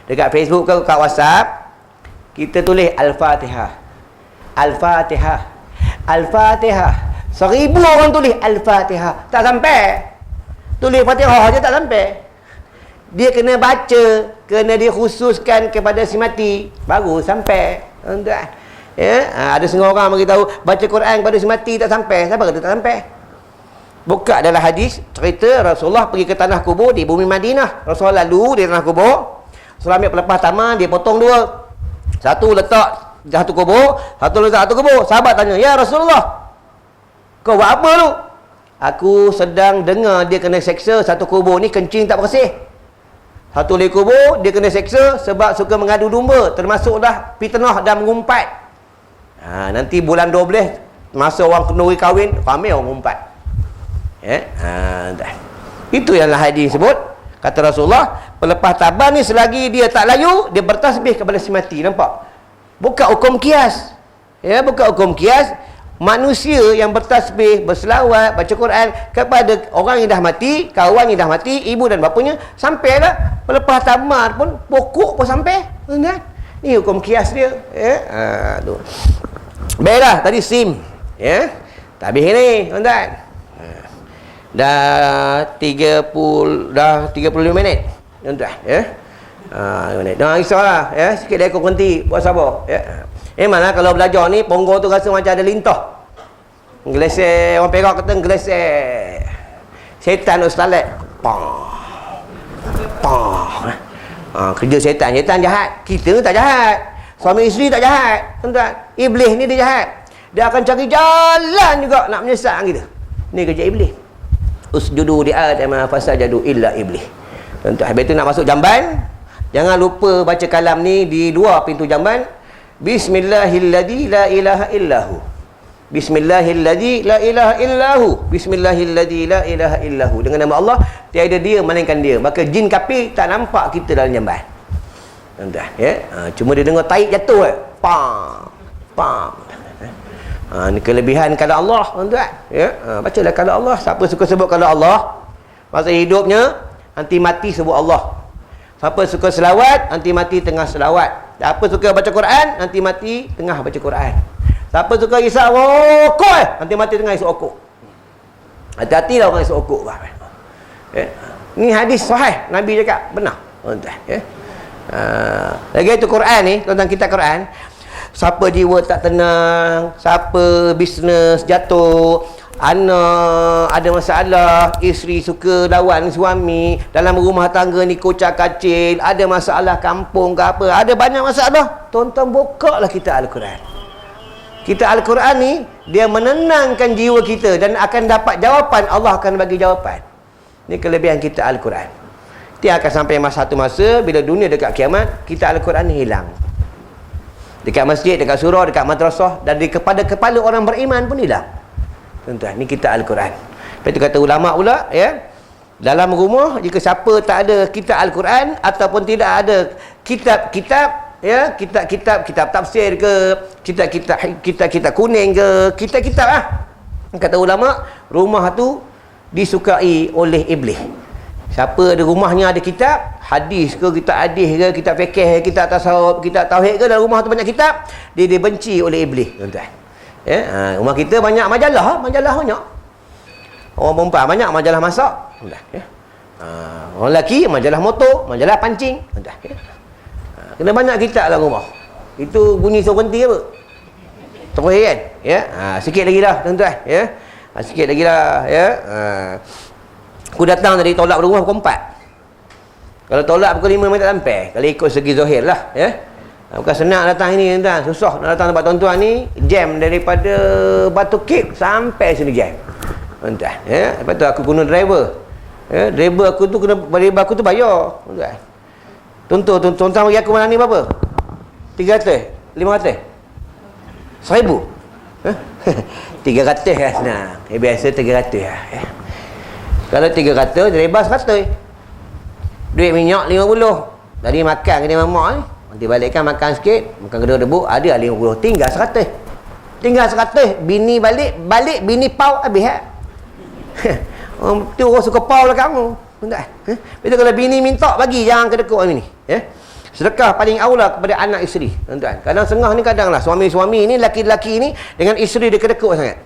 dekat Facebook ke kat WhatsApp, kita tulis Al-Fatihah. Al-Fatihah. Al-Fatihah. 1000 orang tulis Al-Fatihah, tak sampai. Tulis Fatihah je tak sampai. Dia kena baca, kena dikhususkan kepada si mati, baru sampai. Tuan-tuan. Ya, ada setengah orang beritahu baca Quran kepada si mati tak sampai. Siapa kata tak sampai? Buka dalam hadis cerita Rasulullah pergi ke tanah kubur di bumi Madinah. Rasulullah lalu di tanah kubur. Rasulullah ambil pelepah taman, dia potong dua. Satu letak satu kubur, satu letak satu kubur. Sahabat tanya, "Ya Rasulullah, kau buat apa tu?" "Aku sedang dengar dia kena seksa satu kubur ni kencing tak bersih. Satu lagi kubur dia kena seksa sebab suka mengadu domba, termasuk dah fitnah dan mengumpat. Nanti bulan 12 masa orang kenduri kahwin, ramai orang mengumpat." Itu yang hadis sebut. Kata Rasulullah, pelepah taban ni selagi dia tak layu, dia bertasbih kepada si mati. Nampak? Bukan hukum kias. Ya, bukan hukum kias. Manusia yang bertasbih, berselawat, baca Quran kepada orang yang dah mati, kawan yang dah mati, ibu dan bapanya, sampai dah. Pelepah taban pun, pokok pun sampai. Ni hukum kias dia. Tu. Baiklah, tadi SIM. Ya. Habis ni, tuan-tuan. Dah 35 minit, tuan-tuan, ya. Minit. Jangan risaulah, ya. Sikit dia aku berhenti, buat sabar, ya. Memanglah kalau belajar ni Ponggol tu rasa macam ada lintah. Gelesek, orang Perak kata gelesek. Setan ustalet. Pah. Kerja setan jahat. Kita tak jahat. Suami isteri tak jahat, tuan-tuan. Iblis ni dia jahat. Dia akan cari jalan juga nak menyesatkan kita. Ni kerja iblis. Usjudu li Adam fasajadu illa iblis. Tuan-tuan, habis tu nak masuk jamban, jangan lupa baca kalam ni di luar pintu jamban. Bismillahilladzi la ilaha illahu. Bismillahilladzi la ilaha illahu. Bismillahilladzi la ilaha illahu. Dengan nama Allah, tiada dia melainkan dia. Maka jin kafir tak nampak kita dalam jamban. Tuan-tuan, ya. Cuma dia dengar taib jatuh. Pam. Ni kelebihan kalau Allah, tuan-tuan, ya. Bacalah kalau Allah. Siapa suka sebut kalau Allah masa hidupnya, nanti mati sebut Allah. Siapa suka selawat, nanti mati tengah selawat. Siapa suka baca Quran, nanti mati tengah baca Quran. Siapa suka isap rokok, nanti mati tengah isap rokok. Hati-hatilah orang isap rokok. Ya. Ni hadis sahih, Nabi cakap benar, tuan-tuan, ya. Lagi itu Quran ni, tuan-tuan, kitab Quran. Siapa jiwa tak tenang, siapa bisnes jatuh, anak ada masalah, isteri suka lawan suami, dalam rumah tangga ni kocak kacil, ada masalah kampung ke apa, ada banyak masalah, tuan-tuan, buka lah kita Al-Quran. Kita Al-Quran ni, dia menenangkan jiwa kita dan akan dapat jawapan. Allah akan bagi jawapan. Ni kelebihan kita Al-Quran. Dia akan sampai satu masa bila dunia dekat kiamat, kita Al-Quran ni hilang. Dekat masjid, dekat surau, dekat madrasah, dan kepada kepala orang beriman pun hilang. Tuan-tuan, ni kita Al-Quran. Lepas tu kata ulama pula, ya, dalam rumah jika siapa tak ada kitab Al-Quran ataupun tidak ada kitab-kitab, ya, kitab tafsir ke, kitab kuning ke, kitab lah, kata ulama, rumah tu disukai oleh iblis. Siapa ada rumahnya ada kitab hadis ke, kitab hadis ke, kitab fikih, kitab tasawuf, kitab tauhid ke, dalam rumah tu banyak kitab, dia dibenci oleh iblis, tuan-tuan. Ya, rumah kita banyak majalah banyak. Orang perempuan banyak majalah masak, tuan-tuan, ya. Orang lelaki majalah motor, majalah pancing, tuan-tuan, ya. Kena banyak kitab dalam rumah. Itu bunyi suruh berhenti apa? Terus kan? Ya. Sikit lagi dah, tuan-tuan, ya. Sikit lagi dah, ya. Aku datang dari tolak rumah pukul 4. Kalau tolak pukul 5 memang tak sampai. Kalau ikut segi zahir lah, ya. Bukan senang datang ini, tuan. Susah nak datang tempat tuan-tuan ni. Jam daripada Batu Cape sampai sini jam, tuan-tuan, ya. Lepas tu aku guna driver. Ya, driver aku tu bayar, tuan-tuan. Tuan-tuan bagi aku malam ni berapa? 300, 500, 1000. 300 lah senang. Biasa 300 lah, ya. Kalau 300, driver 100. Duit minyak 50. Tadi makan kena mamak ni. Nanti balikkan makan sikit, makan kedua debu, ada 50. Tinggal 100. Tinggal 100. Bini balik bini pau habis. Tu orang suka pau lah kamu. Betul? Betul, kalau bini minta bagi, jangan kedekut ni. Ya. Sedekah paling aula kepada anak isteri, tuan-tuan. Kadang sengah ni kadanglah suami-suami ni, laki-laki ni dengan isteri dia kedekut sangat.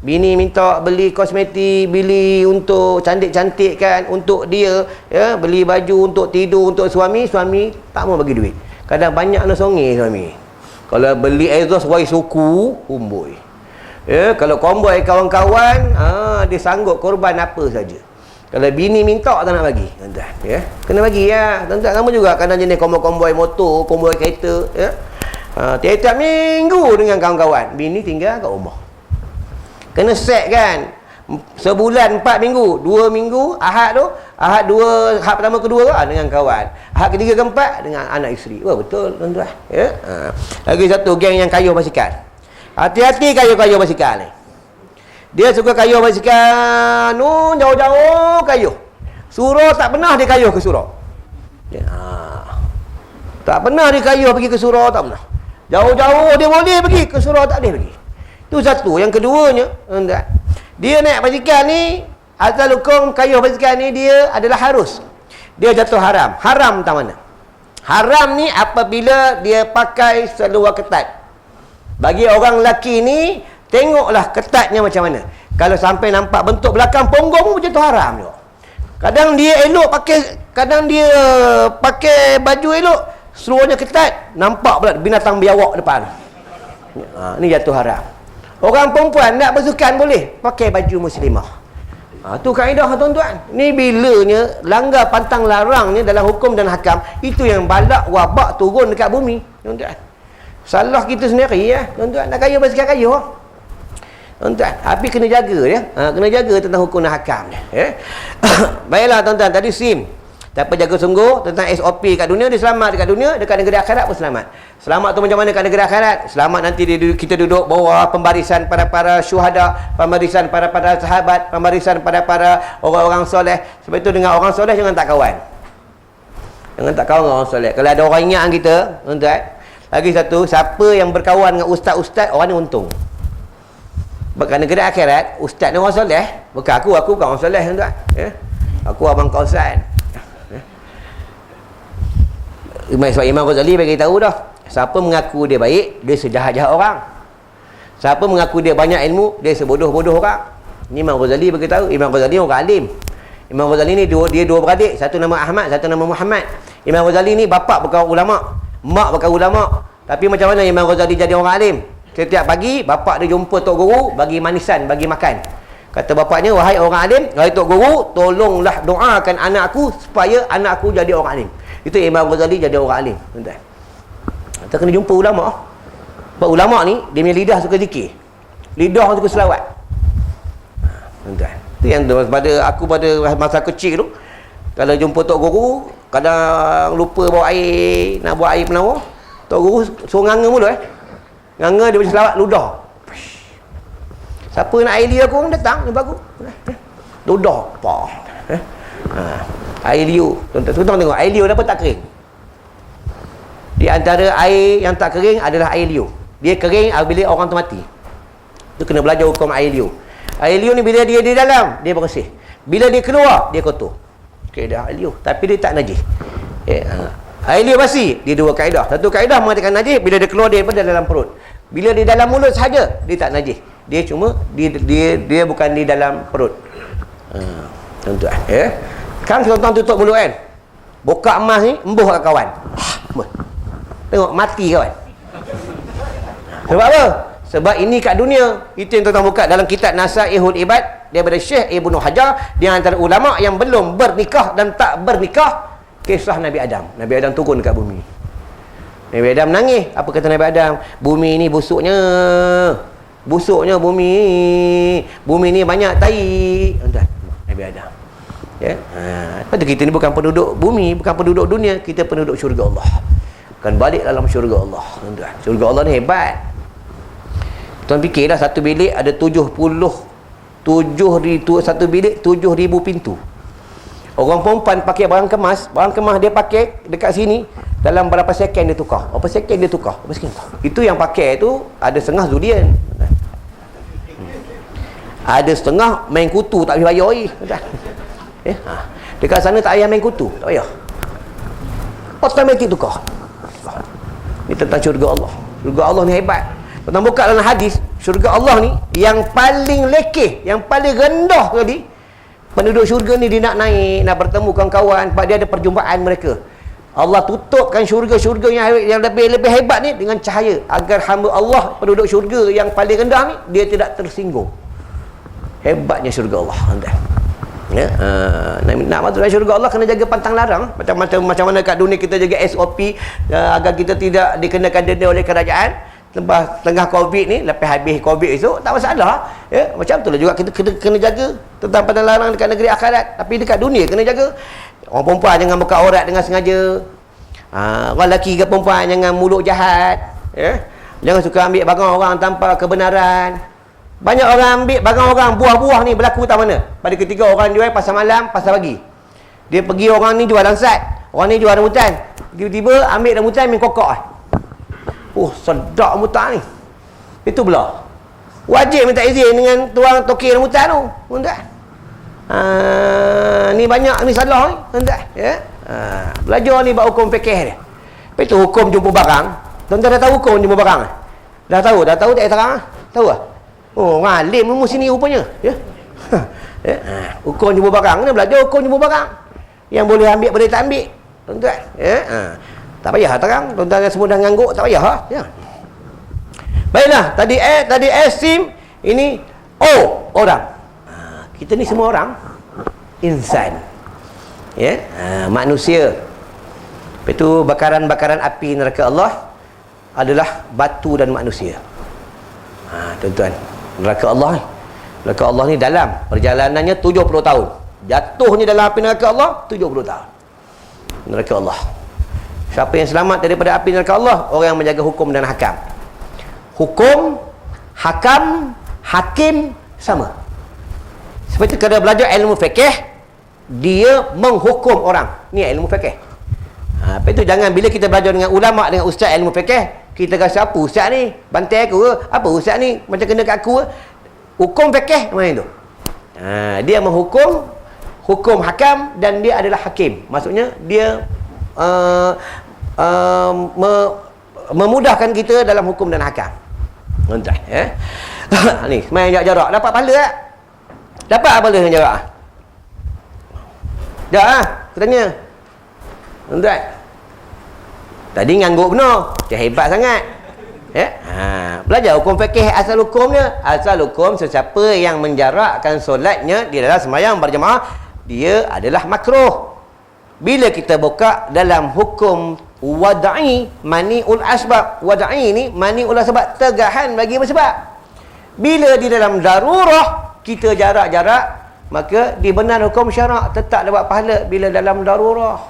Bini minta beli kosmetik, beli untuk cantik-cantik kan, untuk dia, ya, beli baju untuk tidur untuk suami, suami tak mau bagi duit. Kadang banyak nak songih suami. Kalau beli exhaust wai suku, umboi. Ya, kalau komboi kawan-kawan, dia sanggup korban apa saja. Kalau bini minta tak nak bagi, tuan-tuan, ya. Kena bagi ya, tuan-tuan. Sama juga kadang jenis komboi motor, komboi kereta, ya. Tiap-tiap minggu dengan kawan-kawan, bini tinggal kat rumah. Kena set kan. Sebulan 4 minggu, 2 minggu, Ahad tu, Ahad pertama kedua tu dengan kawan. Ahad ketiga keempat dengan anak isteri. Wah, betul tuan-tuan, ya. Lagi satu geng yang kayuh basikal. Hati-hati kayuh basikal ni. Dia suka kayuh basikal, jauh-jauh kayuh. Surau tak pernah dia kayuh ke surau. Ya. Tak pernah dia kayuh pergi ke surau, tak pernah. Jauh-jauh dia boleh pergi, ke surau tak boleh pergi. Itu satu. Yang keduanya, dia naik basikal ni, asal hukum kayuh basikal ni dia adalah harus. Dia jatuh haram. Haram tak mana? Haram ni apabila dia pakai seluar ketat. Bagi orang lelaki ni, tengoklah ketatnya macam mana. Kalau sampai nampak bentuk belakang punggung pun jatuh haram juga. Kadang dia elok pakai baju elok, seluarnya ketat, nampak pula binatang biawak depan. Ni jatuh haram. Orang perempuan nak bersukan boleh pakai baju muslimah. Tu kaedah tuan-tuan. Ni bilanya langgar pantang larangnya dalam hukum dan hakam, itu yang balak wabak turun dekat bumi, tuan-tuan. Salah kita sendiri ya, tuan-tuan. Nak kayuh basikal kayuh, tuan-tuan. Tapi kena jaga ya. Kena jaga tentang hukum dan hakam ni, ya. Baiklah tuan-tuan, tadi SIM. Tapi jaga sungguh tentang SOP kat dunia, dia selamat dekat dunia, dekat negeri akhirat pun selamat. Selamat tu macam mana kat negeri akhirat? Selamat nanti kita duduk bawah pembarisan para syuhada, pembarisan para sahabat, pembarisan para orang-orang soleh. Sebab itu dengan orang soleh jangan tak kawan. Jangan tak kawan dengan orang soleh. Kalau ada orang ingat kita, tuan-tuan, lagi satu, siapa yang berkawan dengan ustaz-ustaz, orang ni untung. Bukan negeri akhirat, ustaz ni orang soleh. Bukan aku bukan orang soleh, tuan-tuan, ya. Aku abang kausan. Sebab Imam Ghazali bagi tahu dah, siapa mengaku dia baik, dia sejahat-jahat orang. Siapa mengaku dia banyak ilmu, dia sebodoh-bodoh orang. Ni Imam Ghazali bagi tahu. Imam Ghazali orang alim. Imam Ghazali ni dia dua beradik, satu nama Ahmad, satu nama Muhammad. Imam Ghazali ni bapak bukan ulama, mak bukan ulama. Tapi macam mana Imam Ghazali jadi orang alim? Setiap pagi bapak dia jumpa tok guru, bagi manisan, bagi makan. Kata bapaknya, wahai orang alim, wahai tok guru, tolonglah doakan anak aku supaya anak aku jadi orang alim. Itu Imam Ghazali jadi orang alim, tuan-tuan. Kita kena jumpa ulama. Sebab ulama ni dia punya lidah suka zikir, lidah suka selawat, tuan-tuan. Itu yang pada masa kecil tu, kalau jumpa tok guru, kadang lupa bawa air, nak buat air penawar, tok guru suruh nganga mula, nganga dia baca selawat ludah. Siapa nak air liur aku orang datang, jumpa aku, ludah apa. Air liur, tuan-tuan tengok, air liur dapat tak kering. Di antara air yang tak kering adalah air liur. Dia kering apabila orang tu mati. Tu kena belajar hukum air liur. Air liur ni bila dia di dalam, dia bersih. Bila dia keluar, dia kotor. Kaedah air liur, tapi dia tak najis. Air liur basi, dia dua kaedah. Satu kaedah mengatakan najis bila dia keluar daripada dalam perut. Bila di dalam mulut saja, dia tak najis. Dia cuma dia bukan di dalam perut. Tuan-tuan, ya. Kan tuan-tuan tutup mulut kan, buka emas ni embuh kat kawan, tengok mati kawan. Sebab apa? Sebab ini kat dunia. Itu yang tuan-tuan buka dalam kitab Nasaihul Ibad daripada Syekh Ibnu Hajar, di antara ulama yang belum bernikah dan tak bernikah, kisah Nabi Adam. Nabi Adam turun dekat bumi. Nabi Adam nangis. Apa kata Nabi Adam? Bumi ni busuknya bumi. Bumi ni banyak tai, tuan-tuan. Nabi Adam, ya. Lepas tu kita ni bukan penduduk bumi, bukan penduduk dunia, kita penduduk syurga Allah. Akan balik dalam syurga Allah, tuan-tuan. Syurga Allah ni hebat. Tuan fikirlah, satu bilik ada 7 bilik 7,000 pintu. Orang perempuan pakai barang kemas dia pakai dekat sini, dalam berapa second dia tukar. Berapa second dia tukar? Itu yang pakai tu ada setengah Zulian. Ada setengah main kutu, tak boleh bayar lagi. Dekat sana tak payah main kutu, tak payah. Automatik tukar. Ini tentang syurga Allah. Syurga Allah ni hebat. Tuan buka dalam hadis, Syurga Allah ni yang paling lekeh, yang paling rendah tadi. Penduduk syurga ni dia nak naik, nak bertemu kawan-kawan, sebab dia ada perjumpaan mereka. Allah tutupkan syurga-syurga yang lebih hebat ni dengan cahaya, agar hamba Allah, penduduk syurga yang paling rendah ni, dia tidak tersinggung. Hebatnya syurga Allah. Ya, nak masuk dalam syurga Allah kena jaga pantang larang. Macam mana kat dunia kita jaga SOP agar kita tidak dikenakan denda oleh kerajaan. Tengah Covid ni, lepas habis Covid esok, tak masalah. Ya, macam tu lah juga kita kena jaga tentang pantang larang dekat negeri akhirat. Tapi dekat dunia kena jaga. Orang perempuan jangan buka aurat dengan sengaja. Orang lelaki ke perempuan jangan mulut jahat. Ya? Jangan suka ambil barang orang tanpa kebenaran. Banyak orang ambil barang orang, buah-buah ni berlaku tak mana? Pada ketika orang jual pasar malam, pasar pagi. Dia pergi, orang ni jual langsat, orang ni jual rambutan. Tiba-tiba ambil rambutan main kokok. Sedap rambutan ni. Itu pula wajib minta izin dengan tuang toki rambutan tu. Tuan-tuan. Ni banyak ni salah ni, tuan-tuan. Ya. Belajar ni bab hukum fikih dia. Lepas tu hukum jumpa barang. Tuan-tuan dah tahu hukum jumpa barang? Dah tahu tak terang? Tahu tak? Orang alim ilmu sini rupanya. Ya. Hukum jumpa barang ni, belajar hukum jumpa barang. Yang boleh ambil, boleh tak ambil. Tuan-tuan. Ya. Tak payah terang. Tuan-tuan yang semua dah ngangguk, tak payah. Ya. Baiklah, tadi sim, ini orang. Kita ni semua orang. Insan. Ya, manusia. Lepas tu bakaran-bakaran api neraka Allah adalah batu dan manusia. Tuan-tuan, neraka Allah ni dalam perjalanannya 70 tahun. Jatuhnya dalam api neraka Allah 70 tahun. Neraka Allah. Siapa yang selamat daripada api neraka Allah? Orang yang menjaga hukum dan hakam. Hukum, hakam, hakim sama. Seperti kalau belajar ilmu fikih, dia menghukum orang. Ni ilmu fikih. Lepas tu jangan bila kita belajar dengan ulama', dengan ustaz ilmu fikih, kita rasa apa ustaz ni? Bantai aku ke? Apa ustaz ni? Macam kena kat aku ke? Hukum fikih macam tu. Dia menghukum, hukum hakam, dan dia adalah hakim. Maksudnya dia memudahkan kita dalam hukum dan hakam. Tuan-tuan, ya. Ni main jarak dapat pahala tak? Dapat apa dengan jarak? Dah aku tanya. Tuan-tuan. Tadi ngangguk benar. Macam hebat sangat. Ya? Belajar hukum fikih, asal hukumnya. Asal hukum sesiapa yang menjarakkan solatnya di dalam sembahyang berjemaah, dia adalah makruh. Bila kita buka dalam hukum wad'i, mani'ul asbab. Wad'i ni mani'ul asbab, tegahan bagi bersebab. Bila di dalam darurah kita jarak-jarak, maka dibenar hukum syarak, tetap dapat pahala. Bila dalam darurah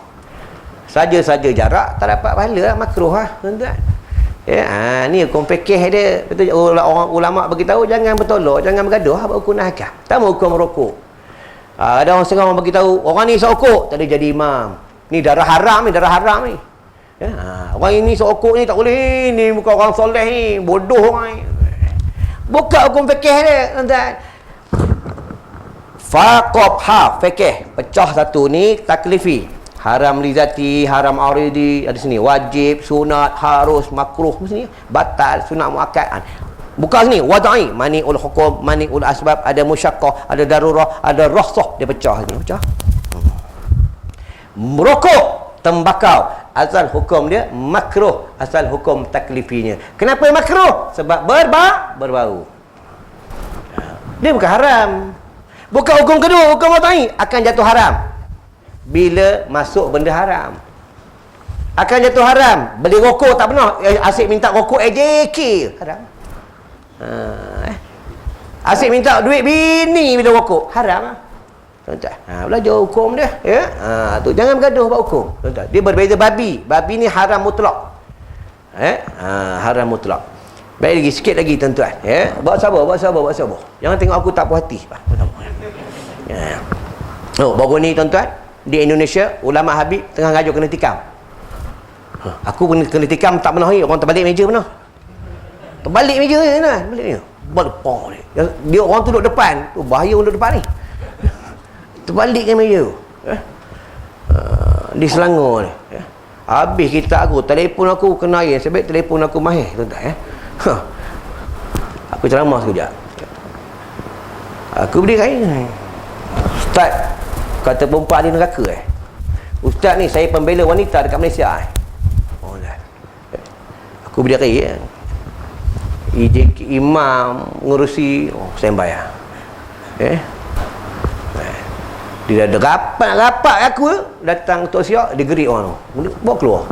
saja-saja jarak, tak dapat pahala, makruh lah, tuan-tuan. Ya, ni hukum fikih dia. Betul, orang ulama beritahu jangan bertolak, jangan bergaduh hukum hakam. Tak mau hukum rokok. Ada orang setengah orang beritahu orang ni sokok, tak ada jadi imam. Ni darah haram ni, darah haram ni. Ya, orang ini sokok ni tak boleh, ni bukan orang soleh ni, bodoh orang ni. Buka hukum fikih dia, tuan-tuan. Faqabha fikih, pecah satu ni taklifi. Haram lizati, haram aridi, ada sini wajib, sunat, harus, makruh, sini batal, sunat muakkad. Buka sini wadai, mani'ul hukum, mani'ul asbab, ada musyaqqah, ada darurah, ada rakhsah, dia pecah ni, pecah. Merokok, tembakau, asal hukum dia makruh, asal hukum taklifinya. Kenapa makruh? Sebab berbau. Dia bukan haram. Bukan hukum kedua, hukum wadai akan jatuh haram bila masuk benda haram. Akan jatuh haram. Beli rokok tak pernah, asyik minta rokok AJK, haram. Asyik minta duit bini bila rokok, haram. Tuan-tuan, belajar hukum dia, ya. Tu jangan bergaduh buat hukum. Tuan-tuan, dia berbeza babi. Babi ni haram mutlak. Haram mutlak. Baik lagi, sikit lagi tuan-tuan, ya. Buat sabar. Jangan tengok aku tak puas hati. Ya. Baru ni tuan-tuan, di Indonesia ulama Habib tengah ngajar kena tikam. Aku kena tikam tak pernah ni, orang terbalik meja pernah. Terbalik meja ni kan, balik ni. Depan ni. Dia orang tu duduk depan, tu bahaya orang duduk depan ni. Terbalikkan meja tu. Di Selangor ni. Habis kita aku, telefon aku kena air, sebab telefon aku mahir tuan-tuan, Aku ceramah sekejap. Aku berdiri. Ustaz kata perempuan di neraka Ustaz ni saya pembela wanita dekat Malaysia Oh dah. Aku berdiri imam ngurusi standby dia dah rapat aku datang Tok Siak dia gerik orang tu bawa keluar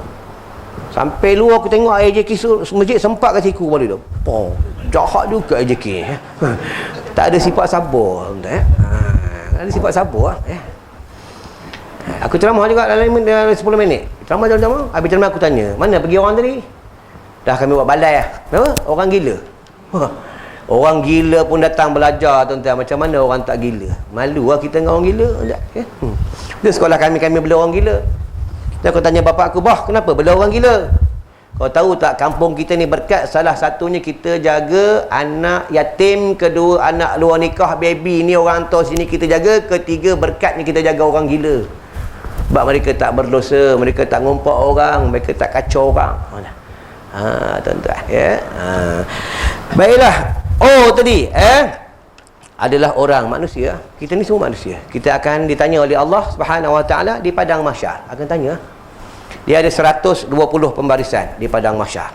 sampai luar aku tengok AJK masjid sempat kat siku balik tu jahat juga AJK tak ada sifat sabar ada sifat sabar aku ceramah juga dalam 10 minit ceramah habis ceramah aku tanya mana pergi orang tadi dah kami buat balai kenapa? Orang gila orang gila pun datang belajar tuan-tuan macam mana orang tak gila malu lah kita dengan orang gila Di sekolah kami bela orang gila dan aku tanya bapak aku bah kenapa bela orang gila kau tahu tak kampung kita ni berkat salah satunya kita jaga anak yatim kedua anak luar nikah baby ni orang tua sini kita jaga ketiga berkat ni kita jaga orang gila sebab mereka tak berdosa mereka tak ngumpat orang mereka tak kacau orang tuan-tuan baiklah tadi adalah orang manusia kita ni semua manusia kita akan ditanya oleh Allah Subhanahu Wa Taala di padang mahsyar akan tanya dia ada 120 pembarisan di padang mahsyar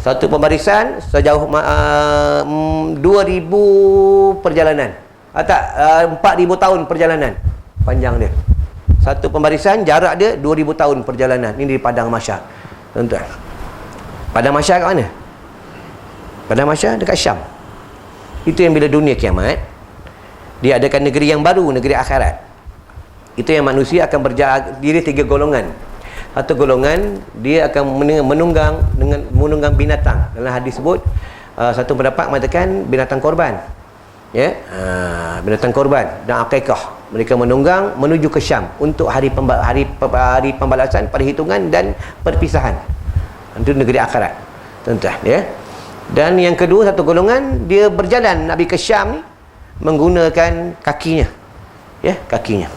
satu pembarisan sejauh 2000 perjalanan 4,000 tahun perjalanan panjang dia satu pembarisan jarak dia 2,000 tahun perjalanan ini di padang mahsyar tuan-tuan padang mahsyar kat mana? Padang mahsyar dekat Syam itu yang bila dunia kiamat dia adakan negeri yang baru negeri akhirat itu yang manusia akan berdiri 3 golongan satu golongan dia akan menunggang binatang dalam hadis sebut satu pendapat mengatakan binatang korban binatang korban dan akikah mereka menunggang menuju ke Syam untuk hari pembalasan perhitungan dan perpisahan itu negeri akhirat tuan-tuan dan yang kedua satu golongan dia berjalan Nabi ke Syam ni menggunakan kakinya kakinya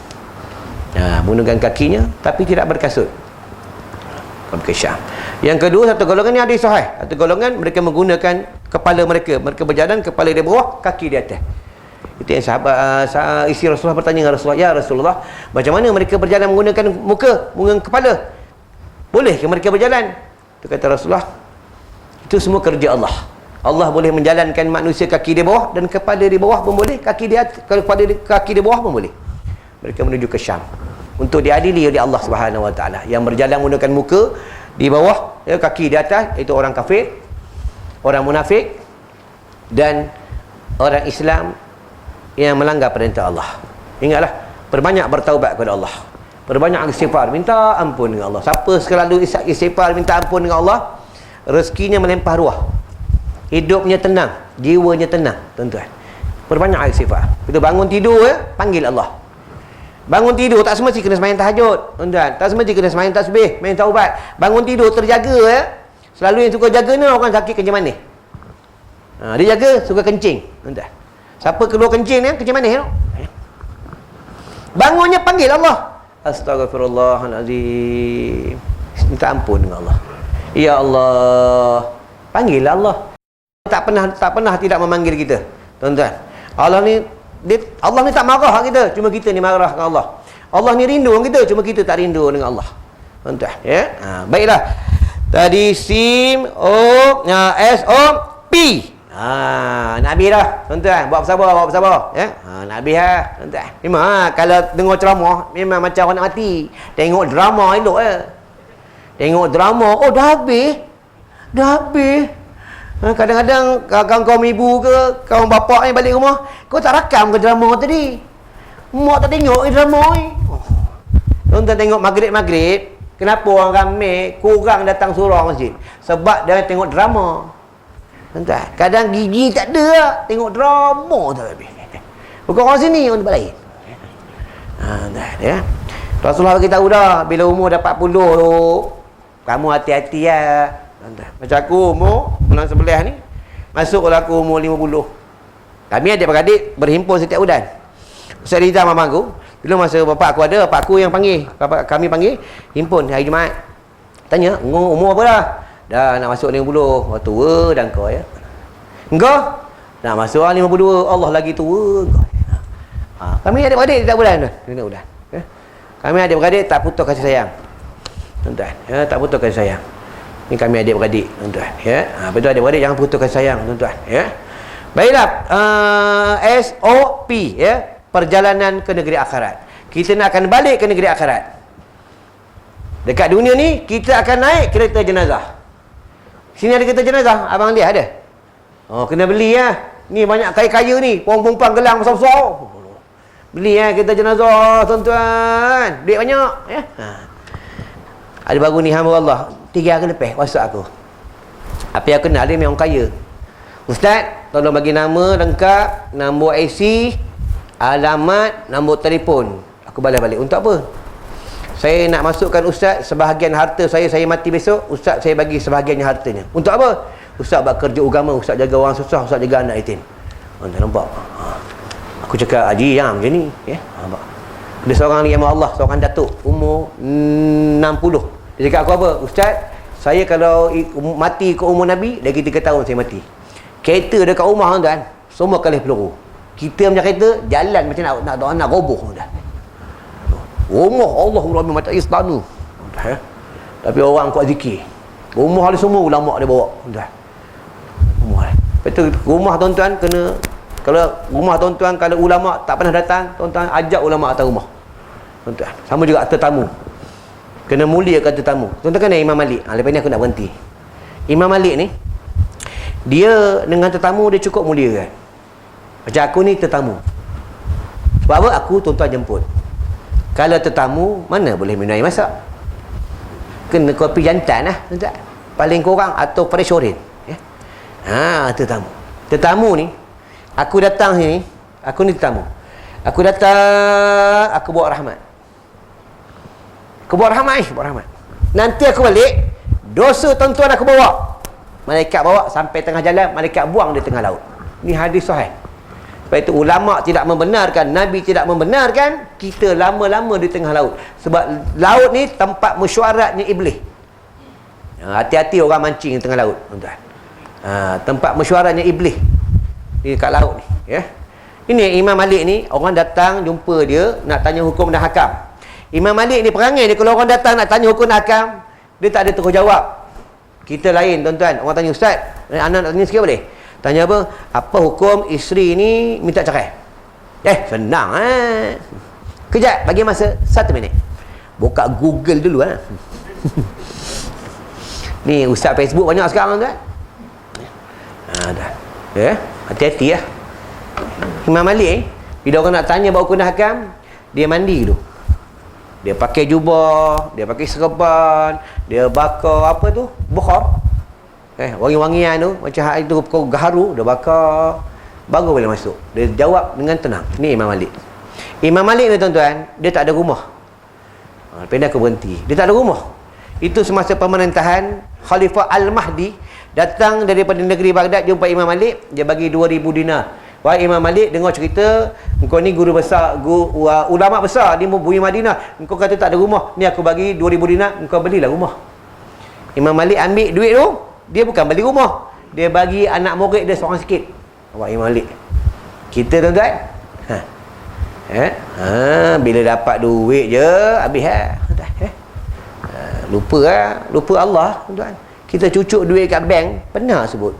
menggunakan kakinya tapi tidak berkasut ke Syam yang kedua satu golongan ni ada sahih satu golongan mereka menggunakan kepala mereka berjalan kepala di bawah kaki di atas itu yang sahabat isteri Rasulullah bertanya dengan Rasulullah ya Rasulullah macam mana mereka berjalan menggunakan menggunakan kepala boleh ke mereka berjalan itu kata Rasulullah itu semua kerja Allah Allah boleh menjalankan manusia kaki di bawah dan kepala di bawah pun boleh kaki di atas kaki di bawah pun boleh mereka menuju ke Syam untuk diadili oleh Allah Subhanahu Wa Taala yang berjalan menggunakan muka di bawah kaki di atas itu orang kafir orang munafik dan orang Islam yang melanggar perintah Allah ingatlah perbanyak bertaubat kepada Allah perbanyak istighfar minta ampun dengan Allah siapa selalu istighfar minta ampun dengan Allah rezekinya melimpah ruah hidupnya tenang jiwanya tenang tuan-tuan perbanyak istighfar kita bangun tidur panggil Allah bangun tidur tak semesti kena sembahyang tahajud tuan-tuan tak semesti kena sembahyang tasbih main taubat bangun tidur terjaga selalu yang suka jaga ni orang sakit kencing manis dia jaga suka kencing tuan-tuan siapa keluar kencing ni kencing manis bangunnya panggil Allah Astaghfirullahalazim minta ampun dengan Allah ya Allah panggil Allah tak pernah tidak memanggil kita tuan-tuan Allah ni tak marah kita cuma kita ni marah dengan Allah Allah ni rindu dengan kita cuma kita tak rindu dengan Allah tuan-tuan baiklah tadi sim o s o p Nabi dah tuan-tuan buat bersabar Nabi tuan-tuan memang kalau dengar ceramah memang macam orang nak mati tengok drama elok tengok drama dah habis kadang-kadang kawan-kawan ibu ke kawan bapak ni balik rumah kau tak rakam ke drama tadi mak tak tengok drama ni tuan-tuan tengok maghrib kenapa orang ramai kurang datang surau masjid sebab dia tengok drama tuan-tuan kadang gigi tak ada tengok drama tak habis bukan orang sini orang tempat lain Rasulullah beritahu dah bila umur dah 40 tu kamu hati-hati macam aku umur bulan 11 ni masuklah aku umur 50 kami adik-beradik berhimpun setiap bulan Ustaz Rizal mama aku dulu masa bapak aku yang panggil kami panggil himpun hari Jumaat tanya umur apa dah nak masuk 50 tua dan kau Engkau nak masuk 52, Allah lagi tua engkau. Kami adik-beradik tak bulan tu. Tak bulan. Kami adik-beradik tak putus kasih sayang. Tuan-tuan, ya, tak putus kasih sayang. Ni kami adik-beradik, tuan-tuan, ya. Betul adik-beradik jangan putus kasih sayang, tuan-tuan, ya. Baiklah, SOP, ya, perjalanan ke negeri akhirat. Kita nak akan balik ke negeri akhirat. Dekat dunia ni kita akan naik kereta jenazah. Sini ada kereta jenazah, abang lihat ada. Oh, kena beli ya. Ni banyak kaya-kaya ni, perempuan gelang besar-besar. Beli ya kereta jenazah, tuan-tuan. Duit banyak, ya. Ada baru ni hamba Allah, 3 hari lepas WhatsApp aku. Apa yang kenal dia memang kaya. Ustaz, tolong bagi nama lengkap, nombor IC, alamat, nombor telefon. Aku balas balik. Untuk apa? Saya nak masukkan Ustaz sebahagian harta saya mati besok, Ustaz saya bagi sebahagiannya hartanya. Untuk apa? Ustaz buat kerja agama, Ustaz jaga orang susah, Ustaz jaga anak yatim. Tuan nampak? Aku cakap, Haji yang macam ni, ya. Nampak? Ada seorang ni yang Allah, seorang datuk, umur 60. Dia cakap aku apa? Ustaz, saya kalau mati ke umur Nabi, lagi 3 tahun saya mati. Kereta dekat rumah tuan, semua kali peluru. Kita punya kereta jalan macam nak roboh tuan. Rumah Allahumma macam istana. Tapi orang kuat zikir. Rumah dia semua ulama dia bawa tuan. Rumah. Betul rumah tuan-tuan kena, kalau rumah tuan-tuan kalau ulama tak pernah datang, tuan-tuan ajak ulama atas rumah. Tuan-tuan. Sama juga tetamu. Kena mulia kat tetamu. Tuan-tuan kan Imam Malik. Lepas ni aku nak berhenti. Imam Malik ni dia dengan tetamu dia cukup mulia kan. Macam aku ni tetamu. Sebab apa? Aku tuan-tuan jemput. Kalau tetamu, mana boleh minum air masak? Kena kopi jantan lah, tuan-tuan. Paling kurang atau fresh orange. Ya? Tetamu. Tetamu ni, aku datang sini, aku ni tetamu. Aku datang, aku bawa rahmat. Aku bawa rahmat ni, bawa rahmat. Nanti aku balik, dosa tuan-tuan aku bawa. Malaikat bawa sampai tengah jalan, malaikat buang di tengah laut. Ni hadis sahih. Sebab itu ulama tidak membenarkan, Nabi tidak membenarkan kita lama-lama di tengah laut. Sebab laut ni tempat mesyuaratnya iblis. Hati-hati orang mancing di tengah laut, tuan-tuan. Tempat mesyuaratnya iblis di dekat laut ni, ya. Ini Imam Malik ni, orang datang jumpa dia nak tanya hukum dan hakam. Imam Malik ni perangai dia, kalau orang datang nak tanya hukum dan hakam, dia tak ada terus jawab. Kita lain, tuan-tuan. Orang tanya, Ustaz, anak nak tanya sikit boleh? Tanya apa? Apa hukum isteri ni minta cerai? Senang Kejap, bagi masa 1 minit. Buka Google dulu Ni ustaz Facebook banyak sekarang tuan. Dah. Ya, hati-hati lah. Imam Malik bila orang nak tanya bahawa hukum dan hakam, dia mandi dulu. Dia pakai jubah, dia pakai serban, dia bakar apa tu? Bukhar. Wangi-wangian tu, macam hari tu kau gaharu, dia bakar, baru boleh masuk. Dia jawab dengan tenang. Ni Imam Malik. Imam Malik ni tuan-tuan, dia tak ada rumah. Lepas ni aku berhenti. Dia tak ada rumah. Itu semasa pemerintahan Khalifah Al-Mahdi, datang daripada negeri Baghdad, jumpa Imam Malik, dia bagi 2,000 dinar. Wahai Imam Malik, dengar cerita engkau ni guru besar, ulama besar di bumi Madinah, engkau kata tak ada rumah, ni aku bagi 2,000 dinar, engkau belilah rumah. Imam Malik ambil duit tu, dia bukan beli rumah, dia bagi anak murid dia seorang sikit. Wahai Imam Malik, kita tuan-tuan, bila dapat duit je habis lupa Allah, tuan-tuan. Kita cucuk duit kat bank, pernah sebut,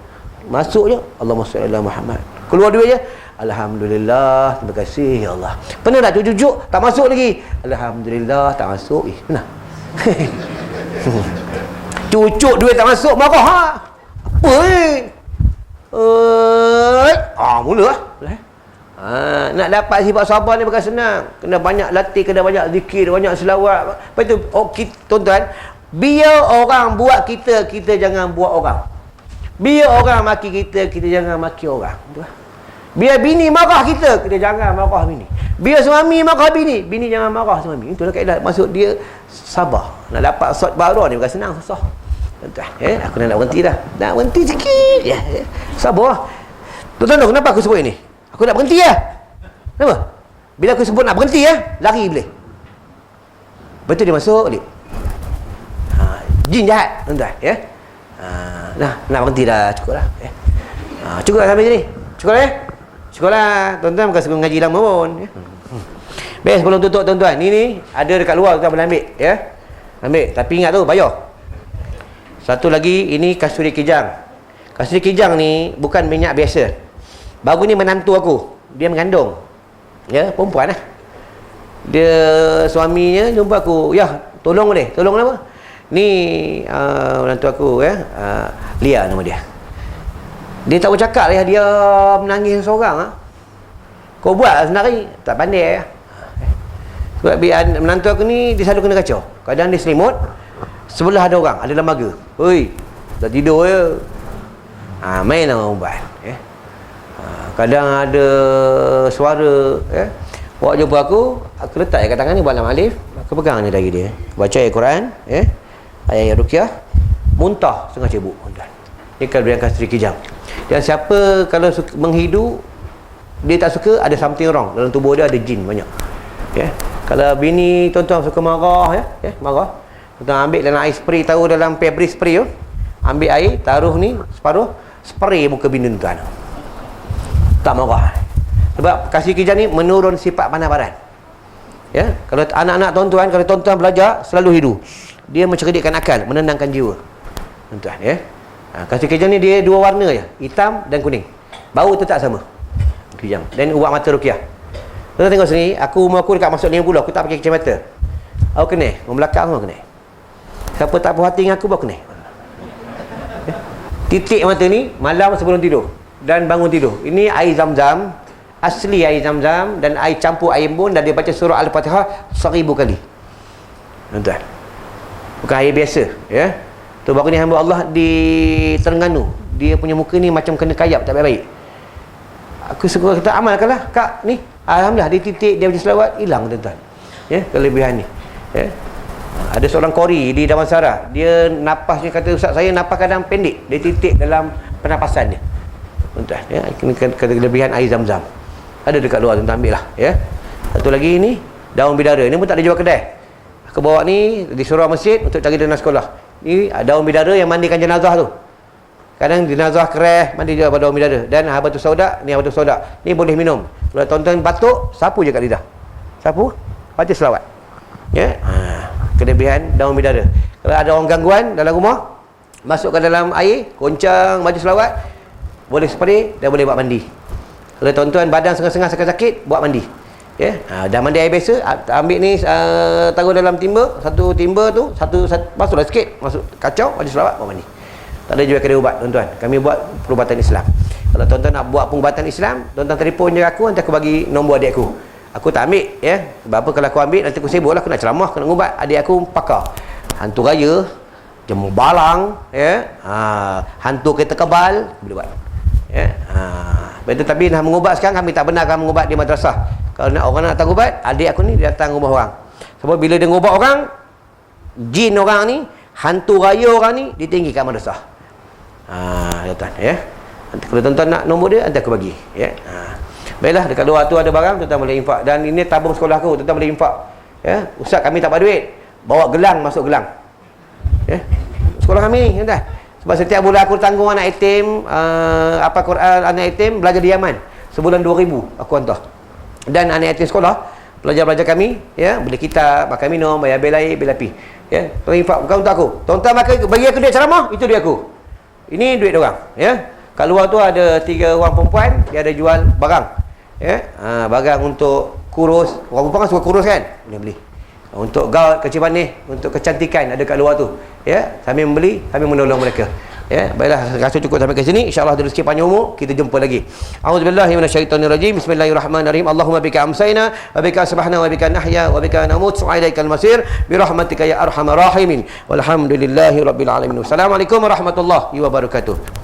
masuk je Allahumma salli ala Muhammad, keluar duit je alhamdulillah, terima kasih ya Allah. Pernah tak cucuk tak masuk lagi, alhamdulillah tak masuk. Pernah? Cucuk duit tak masuk, marah apa mula nak dapat sifat sabar ni bukan senang. Kena banyak latih, kena banyak zikir, banyak selawat. Lepas tu tuan-tuan, biar orang buat kita, kita jangan buat orang. Biar orang maki kita, kita jangan maki orang. Biar bini marah kita, kita jangan marah bini. Biar suami marah bini, bini jangan marah suami. Itulah kaedah. Maksud dia sabar. Nak dapat sot baru ni bukan senang, susah. Aku nak berhenti dah. Nak berhenti sikit. Sabar. Tuan-tuan, kenapa aku sebut ini? Aku nak berhenti lah. Kenapa? Bila aku sebut nak berhenti lari boleh. Betul dia masuk balik. Jin jahat, tuan-tuan, ya. Nak berhenti dah, cukup lah. Cukup lah sampai sini. Cukup lah. Cukup lah. Tuan-tuan bukan suka ngaji lama pun. Ya. Baik, sebelum tutup tuan-tuan. Ni ada dekat luar tuan boleh ambil. Ya. Ambil. Tapi ingat tu, bayar. Satu lagi, ini kasturi kijang. Kasturi kijang ni bukan minyak biasa. Baru ni menantu aku. Dia mengandung. Ya, perempuan lah. Dia, suaminya jumpa aku. Ya, tolong boleh. Tolong apa? Ni menantu aku, ya. Lia nama dia. Dia tak bercakap lah. Dia menangis seorang. Kau buat sendiri. Tak pandai. Ya. Sebab menantu aku ni, dia selalu kena kacau. Kadang dia selimut. Sebelah ada orang. Ada lembaga. Oi, dah tidur ya. Main lah ubat. Ya. Kadang ada suara. Ya. Bawa jumpa aku letak kat tangan ni buat lam alif. Aku pegang ni dari dia. Baca ayat Quran. Ya. Ayat ruqyah. Muntah setengah cebuk. Ini kelebihan kasturi kijang. Dan siapa kalau menghidu, dia tak suka, ada something wrong. Dalam tubuh dia ada jin banyak. Ya. Kalau bini tuan-tuan suka marah, ya, marah. Tuan ambil dalam air spray, tahu dalam Febri spray tu. Ambil air, taruh ni separuh, spray muka bini tuan. Tak marah. Sebab kasturi kijang ni menurun sifat panas badan. Ya, kalau anak-anak tuan-tuan, kalau tuan-tuan belajar selalu hidu. Dia mencerdikkan akal, menenangkan jiwa. Tuan-tuan, ya. Kasturi kijang ni dia dua warna je, hitam dan kuning. Bau tetap sama. Kijang. Dan ubat mata ruqyah. Tuan tengok sini, umur aku dekat masuk 50, aku tak pakai kacamata. Aku kena, orang belakang semua kena. Siapa tak puas hati dengan aku, aku kena. Titik mata ni malam sebelum tidur dan bangun tidur. Ini air zam-zam, asli air zam-zam dan air campur air embun, dan dia baca surah Al-Fatihah 1000 kali. Tuan-tuan. Bukan air biasa, ya. Tu baru ni hamba Allah di Terengganu. Dia punya muka ni macam kena kayap, tak baik-baik. Aku suka kata amalkanlah, Kak, ni. Alhamdulillah, dia titik, dia baca selawat, hilang tuan-tuan. Ya, kelebihan ni. Ya. Ada seorang kori di Damansara. Dia napasnya, kata ustaz saya napas kadang pendek. Dia titik dalam pernapasan dia. Tuan-tuan, ya, ini kelebihan air zam-zam. Ada dekat luar, tuan-tuan ambil lah, ya. Satu lagi ni, daun bidara. Ni pun tak ada jual kedai. Aku bawa ni di surau masjid untuk cari dana sekolah. Ni daun bidara yang mandikan jenazah tu. Kadang jenazah keras, mandi juga pada daun bidara. Dan habatus sauda, ni habatus sauda. Ni boleh minum. Kalau tuan-tuan batuk, sapu je kat lidah. Sapu, baca selawat. Ya. Kelebihan daun bidara. Kalau ada orang gangguan dalam rumah, masukkan dalam air, goncang, baca selawat, boleh spray dan boleh buat mandi. Kalau tuan-tuan badan setengah-setengah sakit-sakit, buat mandi. Ya, dah mandi air biasa, ambil ni taruh dalam timba, satu timba tu, satu masuklah sikit, masuk kacau, baca selawat, buat mandi. Tak ada jual kedai ubat, tuan-tuan. Kami buat perubatan Islam. Kalau tuan-tuan nak buat pengubatan Islam, tuan-tuan telefon je aku, nanti aku bagi nombor adik aku. Aku tak ambil, ya. Sebab apa, kalau aku ambil, nanti aku sibuk lah, aku nak ceramah, aku nak ubat. Adik aku pakar. Hantu raya, jemur balang, ya. Hantu kereta kebal, boleh buat. Ya. Betul, tapi nak mengubat sekarang, kami tak benarkan mengubat di madrasah. Kalau nak orang nak datang ubat, adik aku ni dia datang rumah orang. Sebab bila dia ngubat orang, jin orang ni, hantu raya orang ni, ditinggikan madrasah. Tuan, ya. Nanti kalau tuan-tuan nak nombor dia, nanti aku bagi, ya. Baiklah, dekat luar tu ada barang, tuan-tuan boleh infak. Dan ini tabung sekolah aku, tuan-tuan boleh infak. Ya, ustaz kami tak ada duit, bawa gelang, masuk gelang. Ya. Sekolah kami ni, tuan-tuan. Sebab setiap bulan aku tanggung anak yatim, Quran anak yatim belajar di Yaman. Sebulan 2,000 aku hantar. Dan anak yatim sekolah, pelajar-pelajar kami, ya, beli kitab, makan minum, bayar bil air, bil api. Ya, tuan infak bukan untuk aku. Tuan-tuan bagi aku duit ceramah, itu duit aku. Ini duit orang, ya. Kat luar tu ada 3 orang perempuan, dia ada jual barang. Ya, barang untuk kurus. Orang perempuan kan suka kurus kan? Boleh beli. Untuk gaul, kecil manis, untuk kecantikan ada kat luar tu. Ya, sambil membeli, sambil menolong mereka. Ya, baiklah, rasa cukup sampai ke sini. InsyaAllah ada rezeki panjang umur, kita jumpa lagi. A'udzubillahi minasyaitonirrajim. Bismillahirrahmanirrahim. Allahumma bika amsayna wa bika asbahna wa bika nahya wa bika namut wa ilaikal masir bi rahmatika ya arhamar rahimin. Walhamdulillahi rabbil alamin. Wassalamualaikum warahmatullahi wabarakatuh.